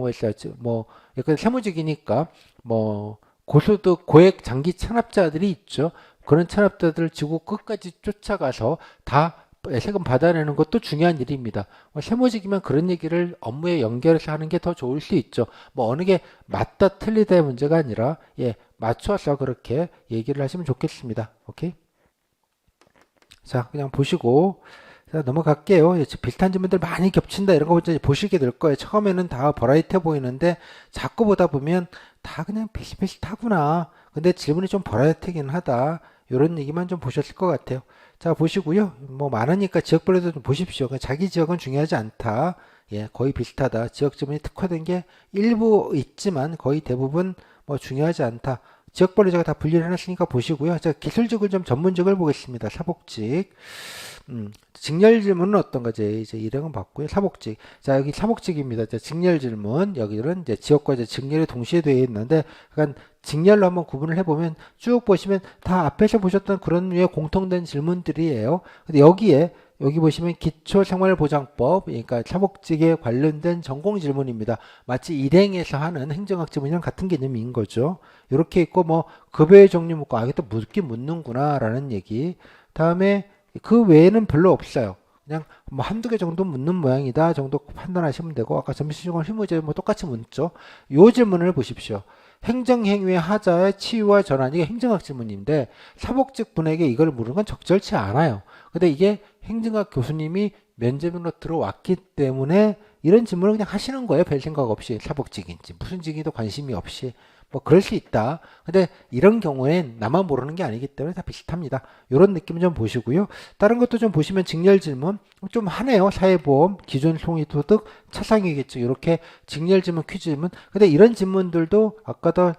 뭐 약간 세무직이니까 뭐 고소득 고액 장기 체납자들이 있죠. 그런 체납자들을 지구 끝까지 쫓아가서 다 세금 받아내는 것도 중요한 일입니다. 세무직이면 그런 얘기를 업무에 연결해서 하는 게 더 좋을 수 있죠. 뭐 어느 게 맞다 틀리다의 문제가 아니라 맞춰서 그렇게 얘기를 하시면 좋겠습니다. 오케이? 자, 그냥 보시고 자, 넘어갈게요. 비슷한 질문들 많이 겹친다 이런 거 이제 보시게 될 거예요. 처음에는 다 버라이트해 보이는데 자꾸 보다 보면 다 그냥 비슷비슷하구나. 근데 질문이 좀 버라이트긴 하다. 이런 얘기만 좀 보셨을 것 같아요. 자, 보시고요. 뭐 많으니까 지역별로도 좀 보십시오. 자기 지역은 중요하지 않다. 거의 비슷하다. 지역 지문이 특화된 게 일부 있지만 거의 대부분 뭐 중요하지 않다. 지역별로 제가 다 분리를 해놨으니까 보시고요. 자, 기술직을 좀 전문직을 보겠습니다. 사복직. 직렬 질문은 어떤 거지? 이제 일행은 봤고요. 사복직. 자, 여기 사복직입니다. 자, 직렬 질문. 여기는 이제 지역과 이제 직렬이 동시에 되어 있는데, 그러니까 직렬로 한번 구분을 해보면 쭉 보시면 다 앞에서 보셨던 그런 류의 공통된 질문들이에요. 근데 여기 보시면 기초생활보장법, 그러니까 사복직에 관련된 전공 질문입니다. 마치 일행에서 하는 행정학 질문이랑 같은 개념인 거죠. 이렇게 있고 뭐 급여의 종류 묻고 이게 또 묻긴 묻는구나라는 얘기. 다음에 그 외에는 별로 없어요. 그냥 뭐 한두 개 정도 묻는 모양이다 정도 판단하시면 되고 아까 점심시간 휴무제 뭐 똑같이 묻죠. 요 질문을 보십시오. 행정행위의 하자의 치유와 전환 이게 행정학 질문인데 사복직 분에게 이걸 물은 건 적절치 않아요. 근데 이게 행정학 교수님이 면접으로 들어왔기 때문에 이런 질문을 그냥 하시는 거예요. 별 생각 없이 사복직인지 무슨 직이도 관심이 없이 뭐 그럴 수 있다. 근데 이런 경우엔 나만 모르는 게 아니기 때문에 다 비슷합니다. 이런 느낌 좀 보시고요. 다른 것도 좀 보시면 직렬 질문 좀 하네요. 사회보험, 기존 송이소득, 차상위계층 이렇게 직렬 질문, 퀴즈 질문. 근데 이런 질문들도 아까도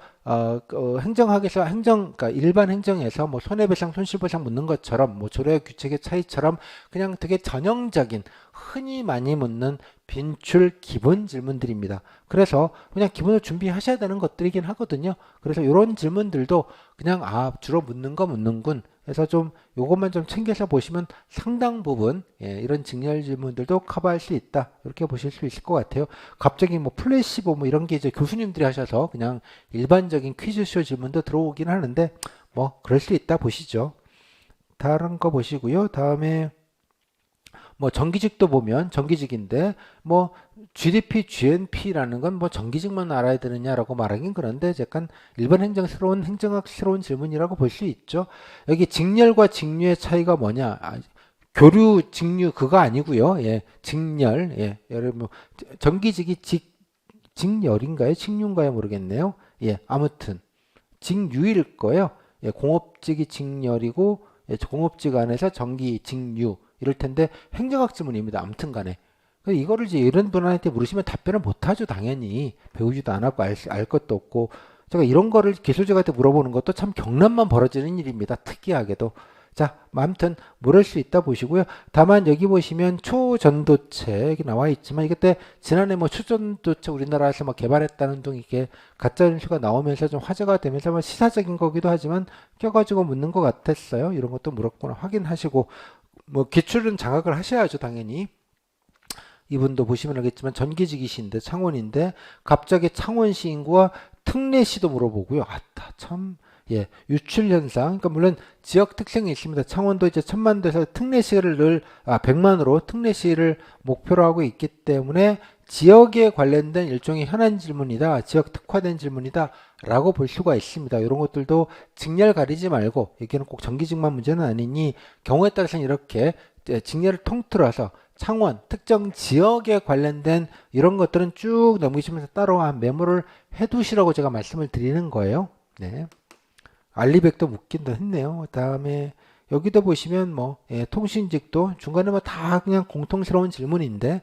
행정학에서 그러니까 일반 행정에서 뭐 손해배상, 손실보상 묻는 것처럼 뭐 조례 규칙의 차이처럼 그냥 되게 전형적인 흔히 많이 묻는 빈출 기본 질문들입니다. 그래서 그냥 기본으로 준비하셔야 되는 것들이긴 하거든요. 그래서 이런 질문들도 그냥 주로 묻는 거 묻는군. 그래서 좀 요것만 좀 챙겨서 보시면 상당 부분 이런 직렬 질문들도 커버할 수 있다. 이렇게 보실 수 있을 것 같아요. 갑자기 뭐 플래시보 뭐 이런 게 이제 교수님들이 하셔서 그냥 일반적인 퀴즈쇼 질문도 들어오긴 하는데 뭐 그럴 수 있다 보시죠. 다른 거 보시고요. 다음에 뭐 정기직도 보면 정기직인데 뭐 GDP, GNP라는 건 뭐 정기직만 알아야 되느냐라고 말하긴 그런데 약간 일반 행정학스러운 질문이라고 볼 수 있죠. 여기 직렬과 직류의 차이가 뭐냐? 교류, 직류 그거 아니고요. 직렬. 여러분 뭐 정기직이 직렬인가요? 직류인가요? 모르겠네요. 아무튼 직류일 거예요. 공업직이 직렬이고 공업직 안에서 정기, 직류 이럴 텐데 행정학 질문입니다. 아무튼 간에. 이거를 이제 이런 분한테 물으시면 답변을 못하죠. 당연히. 배우지도 않았고 알 것도 없고. 제가 이런 거를 기술직한테 물어보는 것도 참 경남만 벌어지는 일입니다. 특이하게도. 자, 아무튼 물을 수 있다 보시고요. 다만 여기 보시면 초전도체 여기 나와 있지만 이게 때 지난해 뭐 초전도체 우리나라에서 뭐 개발했다는 등 이게 가짜 뉴스가 나오면서 좀 화제가 되면서 뭐 시사적인 거기도 하지만 껴가지고 묻는 것 같았어요. 이런 것도 물었구나 확인하시고 뭐 기출은 장악을 하셔야죠. 당연히. 이분도 보시면 알겠지만 전기직이신데 창원인데 갑자기 창원시 인구와 특례시도 물어보고요. 참 예, 유출 현상. 그러니까 물론 지역 특성이 있습니다. 창원도 이제 1000만도에서 특례시를 늘 100만으로 특례시를 목표로 하고 있기 때문에 지역에 관련된 일종의 현안 질문이다. 지역 특화된 질문이다. 라고 볼 수가 있습니다. 이런 것들도 직렬 가리지 말고 여기는 꼭 정기직만 문제는 아니니 경우에 따라서는 이렇게 직렬을 통틀어서 창원 특정 지역에 관련된 이런 것들은 쭉 넘기시면서 따로 한 메모를 해두시라고 제가 말씀을 드리는 거예요. 네. 알리백도 묻긴도 했네요. 그다음에 여기도 보시면 뭐 통신직도 중간에 뭐 다 그냥 공통스러운 질문인데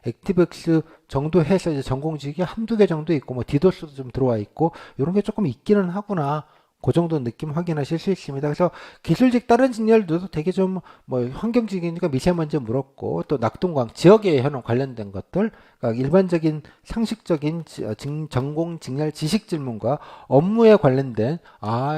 액티브엑스 정도 해서 이제 전공직이 한두 개 정도 있고 뭐 디도스도 좀 들어와 있고 이런 게 조금 있기는 하구나. 그 정도 느낌 확인하실 수 있습니다. 그래서 기술직 다른 직렬도 되게 좀 뭐 환경직이니까 미세먼지 물었고 또 낙동강 지역에 현황 관련된 것들 그러니까 일반적인 상식적인 전공 직렬 지식 질문과 업무에 관련된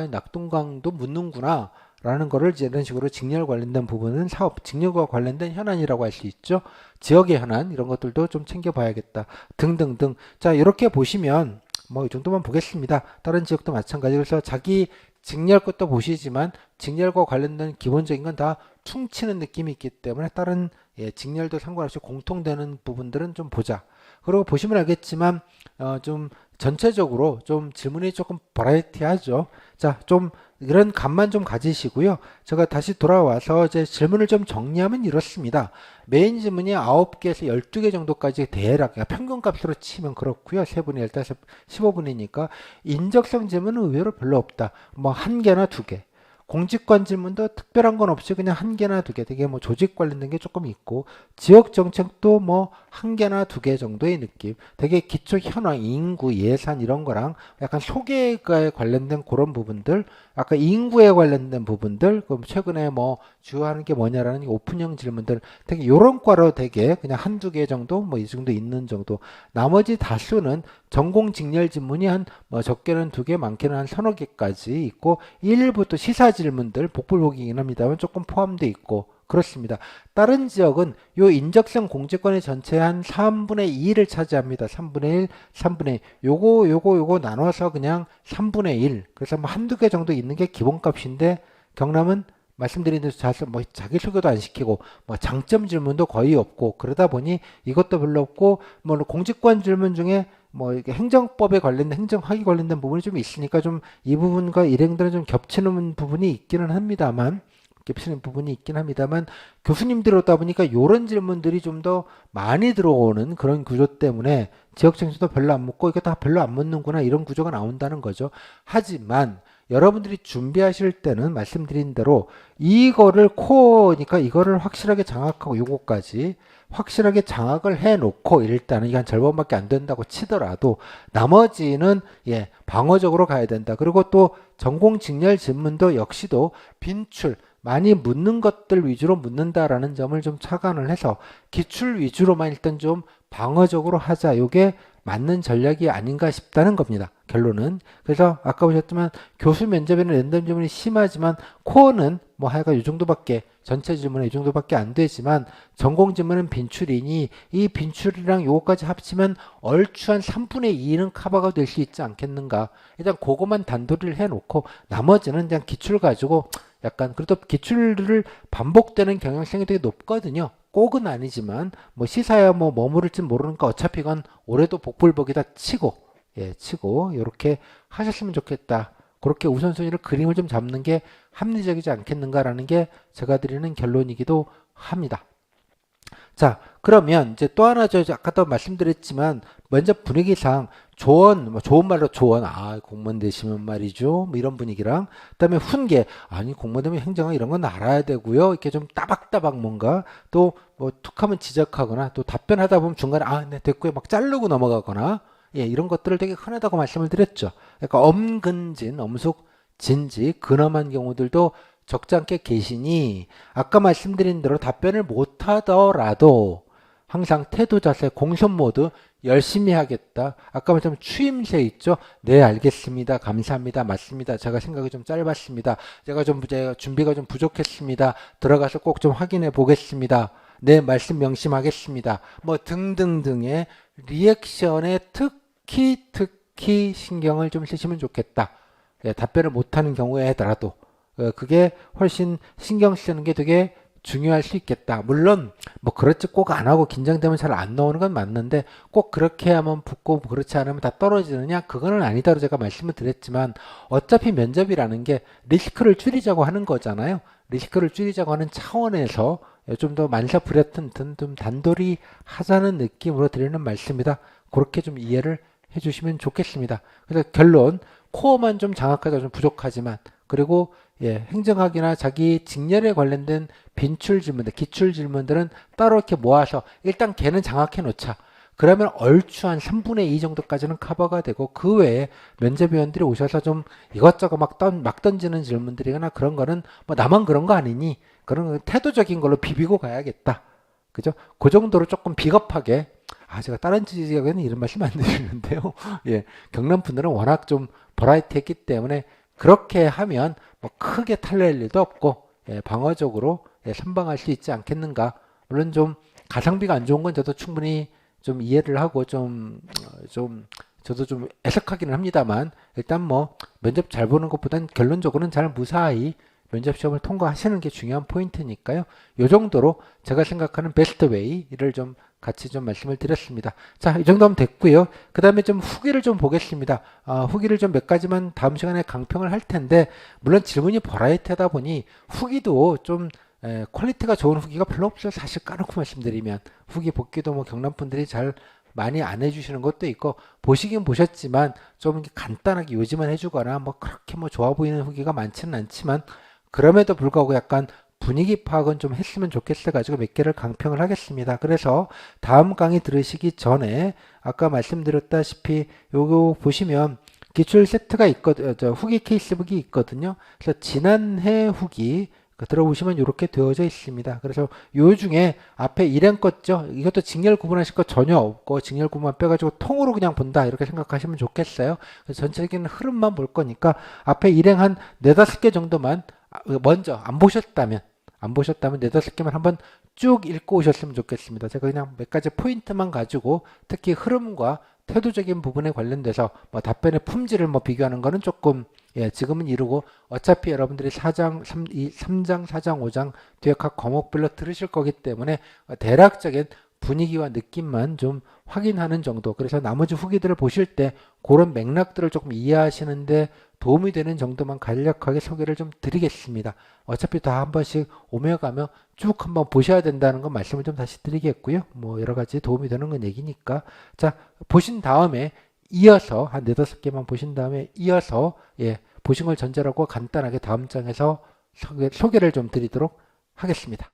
낙동강도 묻는구나 라는 거를 이제 이런 식으로 직렬 관련된 부분은 사업 직렬과 관련된 현안이라고 할 수 있죠. 지역의 현안 이런 것들도 좀 챙겨봐야겠다 등등등. 자 이렇게 보시면 뭐 이 정도만 보겠습니다. 다른 지역도 마찬가지. 그래서 자기 직렬 것도 보시지만 직렬과 관련된 기본적인 건 다 퉁치는 느낌이 있기 때문에 다른 직렬도 상관없이 공통되는 부분들은 좀 보자. 그리고 보시면 알겠지만 좀 전체적으로 좀 질문이 조금 버라이티하죠. 자, 좀 이런 감만 좀 가지시고요. 제가 다시 돌아와서 이제 질문을 좀 정리하면 이렇습니다. 메인 질문이 9개에서 12개 정도까지 대략 평균값으로 치면 그렇고요. 3분의 15, 15분이니까 인적성 질문은 의외로 별로 없다. 뭐 1개나 2개. 공직관 질문도 특별한 건 없이 그냥 1개나 2개. 되게 뭐 조직 관련된 게 조금 있고 지역 정책도 뭐 1개나 2개 정도의 느낌. 되게 기초 현황, 인구, 예산 이런 거랑 약간 소개에 관련된 그런 부분들, 아까 인구에 관련된 부분들, 그럼 최근에 뭐 주요하는 게 뭐냐라는 오픈형 질문들 되게 요런 과로 되게 그냥 1~2개 정도 뭐 이 정도 있는 정도. 나머지 다수는 전공 직렬 질문이 한 뭐 적게는 2개, 많게는 한 3~4개까지 있고 일부터 시사 질문들 복불복이긴 합니다만 조금 포함되어 있고 그렇습니다. 다른 지역은 요 인적성 공직권의 전체 한 3분의 2를 차지합니다. 3분의 1, 3분의 2. 요거 나눠서 그냥 3분의 1. 그래서 뭐 1~2개 정도 있는 게 기본값인데 경남은 말씀드린 대로 뭐 자기소개도 안 시키고 뭐 장점 질문도 거의 없고 그러다 보니 이것도 별로 없고 뭐 공직권 질문 중에 뭐 이게 행정법에 관련된 행정학에 관련된 부분이 좀 있으니까 좀 이 부분과 일행들은 좀 겹치는 부분이 있기는 합니다만 겹치는 부분이 있긴 합니다만 교수님들이 오다 보니까 이런 질문들이 좀 더 많이 들어오는 그런 구조 때문에 지역정치도 별로 안 묻고 이거 다 별로 안 묻는구나 이런 구조가 나온다는 거죠. 하지만 여러분들이 준비하실 때는 말씀드린 대로 이거를 코어니까 이거를 확실하게 장악하고 요거까지 확실하게 장악을 해 놓고 일단은 이게 한 절반밖에 안 된다고 치더라도 나머지는 방어적으로 가야 된다. 그리고 또 전공 직렬 질문도 역시도 빈출 많이 묻는 것들 위주로 묻는다라는 점을 좀 착안을 해서 기출 위주로만 일단 좀 방어적으로 하자. 요게 맞는 전략이 아닌가 싶다는 겁니다. 결론은. 그래서 아까 보셨지만 교수 면접에는 랜덤 질문이 심하지만 코어는 뭐 하여간 이 정도밖에 전체 질문에 이 정도밖에 안 되지만 전공 질문은 빈출이니 이 빈출이랑 요거까지 합치면 얼추 한 3분의 2는 커버가 될 수 있지 않겠는가. 일단 그거만 단도리를 해놓고 나머지는 그냥 기출 가지고 약간 그래도 기출을 반복되는 경향성이 되게 높거든요. 꼭은 아니지만 뭐 시사야 뭐 머무를지 모르니까 어차피 이건 올해도 복불복이다 치고 이렇게 하셨으면 좋겠다. 그렇게 우선순위를 그림을 좀 잡는 게 합리적이지 않겠는가라는 게 제가 드리는 결론이기도 합니다. 자, 그러면 이제 또 하나 아까도 말씀드렸지만 먼저 분위기상 조언, 뭐 좋은 말로 조언, 공무원 되시면 말이죠. 뭐 이런 분위기랑 그다음에 훈계, 아니 공무원 되면 행정학 이런 건 알아야 되고요. 이렇게 좀 따박따박 뭔가 또 뭐 툭하면 지적하거나 또 답변하다 보면 중간에 네 됐고요 막 자르고 넘어가거나 이런 것들을 되게 흔하다고 말씀을 드렸죠. 그러니까 엄근진, 엄숙, 진지, 근엄한 경우들도 적지 않게 계시니 아까 말씀드린 대로 답변을 못하더라도 항상 태도 자세 공손 모드 열심히 하겠다. 아까 말씀드린 추임새 있죠. 네 알겠습니다. 감사합니다. 맞습니다. 제가 생각이 좀 짧았습니다. 제가 준비가 좀 부족했습니다. 들어가서 꼭 좀 확인해 보겠습니다. 네 말씀 명심하겠습니다. 뭐 등등등의 리액션에 특히 신경을 좀 쓰시면 좋겠다. 답변을 못하는 경우에라도 그게 훨씬 신경 쓰는 게 되게 중요할 수 있겠다. 물론 뭐 그렇지 꼭 안 하고 긴장되면 잘 안 나오는 건 맞는데 꼭 그렇게 하면 붙고 그렇지 않으면 다 떨어지느냐? 그거는 아니다로 제가 말씀을 드렸지만 어차피 면접이라는 게 리스크를 줄이자고 하는 거잖아요. 리스크를 줄이자고 하는 차원에서 좀 더 만사부렸든 좀 단돌이 하자는 느낌으로 드리는 말씀이다. 그렇게 좀 이해를 해주시면 좋겠습니다. 그래서 결론, 코어만 좀 장악하자 좀 부족하지만, 그리고 행정학이나 자기 직렬에 관련된 빈출 질문들, 기출 질문들은 따로 이렇게 모아서 일단 걔는 장악해 놓자. 그러면 얼추 한 3분의 2 정도까지는 커버가 되고, 그 외에 면접위원들이 오셔서 좀 이것저것 막 던지는 질문들이거나 그런 거는 뭐 나만 그런 거 아니니? 그런 태도적인 걸로 비비고 가야겠다. 그죠? 그 정도로 조금 비겁하게, 제가 다른 지역에는 이런 말씀 안 드리는데요. 예, 경남 분들은 워낙 좀 버라이티 했기 때문에 그렇게 하면 뭐 크게 탈낼 일도 없고, 방어적으로 선방할 수 있지 않겠는가. 물론 좀 가성비가 안 좋은 건 저도 충분히 좀 이해를 하고 저도 좀 애석하기는 합니다만, 일단 뭐 면접 잘 보는 것보단 결론적으로는 잘 무사히 면접 시험을 통과하시는 게 중요한 포인트니까요. 요 정도로 제가 생각하는 베스트 웨이를 좀 같이 좀 말씀을 드렸습니다. 자, 이 정도면 됐고요. 그 다음에 좀 후기를 좀 보겠습니다. 후기를 좀 몇 가지만 다음 시간에 강평을 할 텐데, 물론 질문이 버라이어티하다 보니 후기도 좀 퀄리티가 좋은 후기가 별로 없어요. 사실 까놓고 말씀드리면 후기 복기도 뭐 경남 분들이 잘 많이 안 해주시는 것도 있고, 보시긴 보셨지만 좀 간단하게 요지만 해주거나 뭐 그렇게 뭐 좋아 보이는 후기가 많지는 않지만, 그럼에도 불구하고 약간 분위기 파악은 좀 했으면 좋겠어 가지고 몇 개를 강평을 하겠습니다. 그래서 다음 강의 들으시기 전에 아까 말씀드렸다시피 요거 보시면 기출 세트가 있거든요. 후기 케이스북이 있거든요. 그래서 지난해 후기 들어보시면 이렇게 되어져 있습니다. 그래서 요 중에 앞에 일행 거죠. 이것도 직렬 구분하실 거 전혀 없고 직렬 구분만 빼가지고 통으로 그냥 본다 이렇게 생각하시면 좋겠어요. 그래서 전체적인 흐름만 볼 거니까 앞에 일행 한 4-5개 정도만 먼저 안 보셨다면 네다섯 개만 한번 쭉 읽고 오셨으면 좋겠습니다. 제가 그냥 몇 가지 포인트만 가지고 특히 흐름과 태도적인 부분에 관련돼서 뭐 답변의 품질을 뭐 비교하는 거는 조금 지금은 이르고, 어차피 여러분들이 3장, 4장, 5장 뒤에 각 과목별로 들으실 거기 때문에 대략적인 분위기와 느낌만 좀 확인하는 정도. 그래서 나머지 후기들을 보실 때 그런 맥락들을 조금 이해하시는데 도움이 되는 정도만 간략하게 소개를 좀 드리겠습니다. 어차피 다 한 번씩 오며가며 쭉 한번 보셔야 된다는 건 말씀을 좀 다시 드리겠고요. 뭐 여러 가지 도움이 되는 건 얘기니까. 자, 보신 다음에 이어서 한 4-5개만 보신 다음에 이어서 보신 걸 전제로 하고 간단하게 다음 장에서 소개를 좀 드리도록 하겠습니다.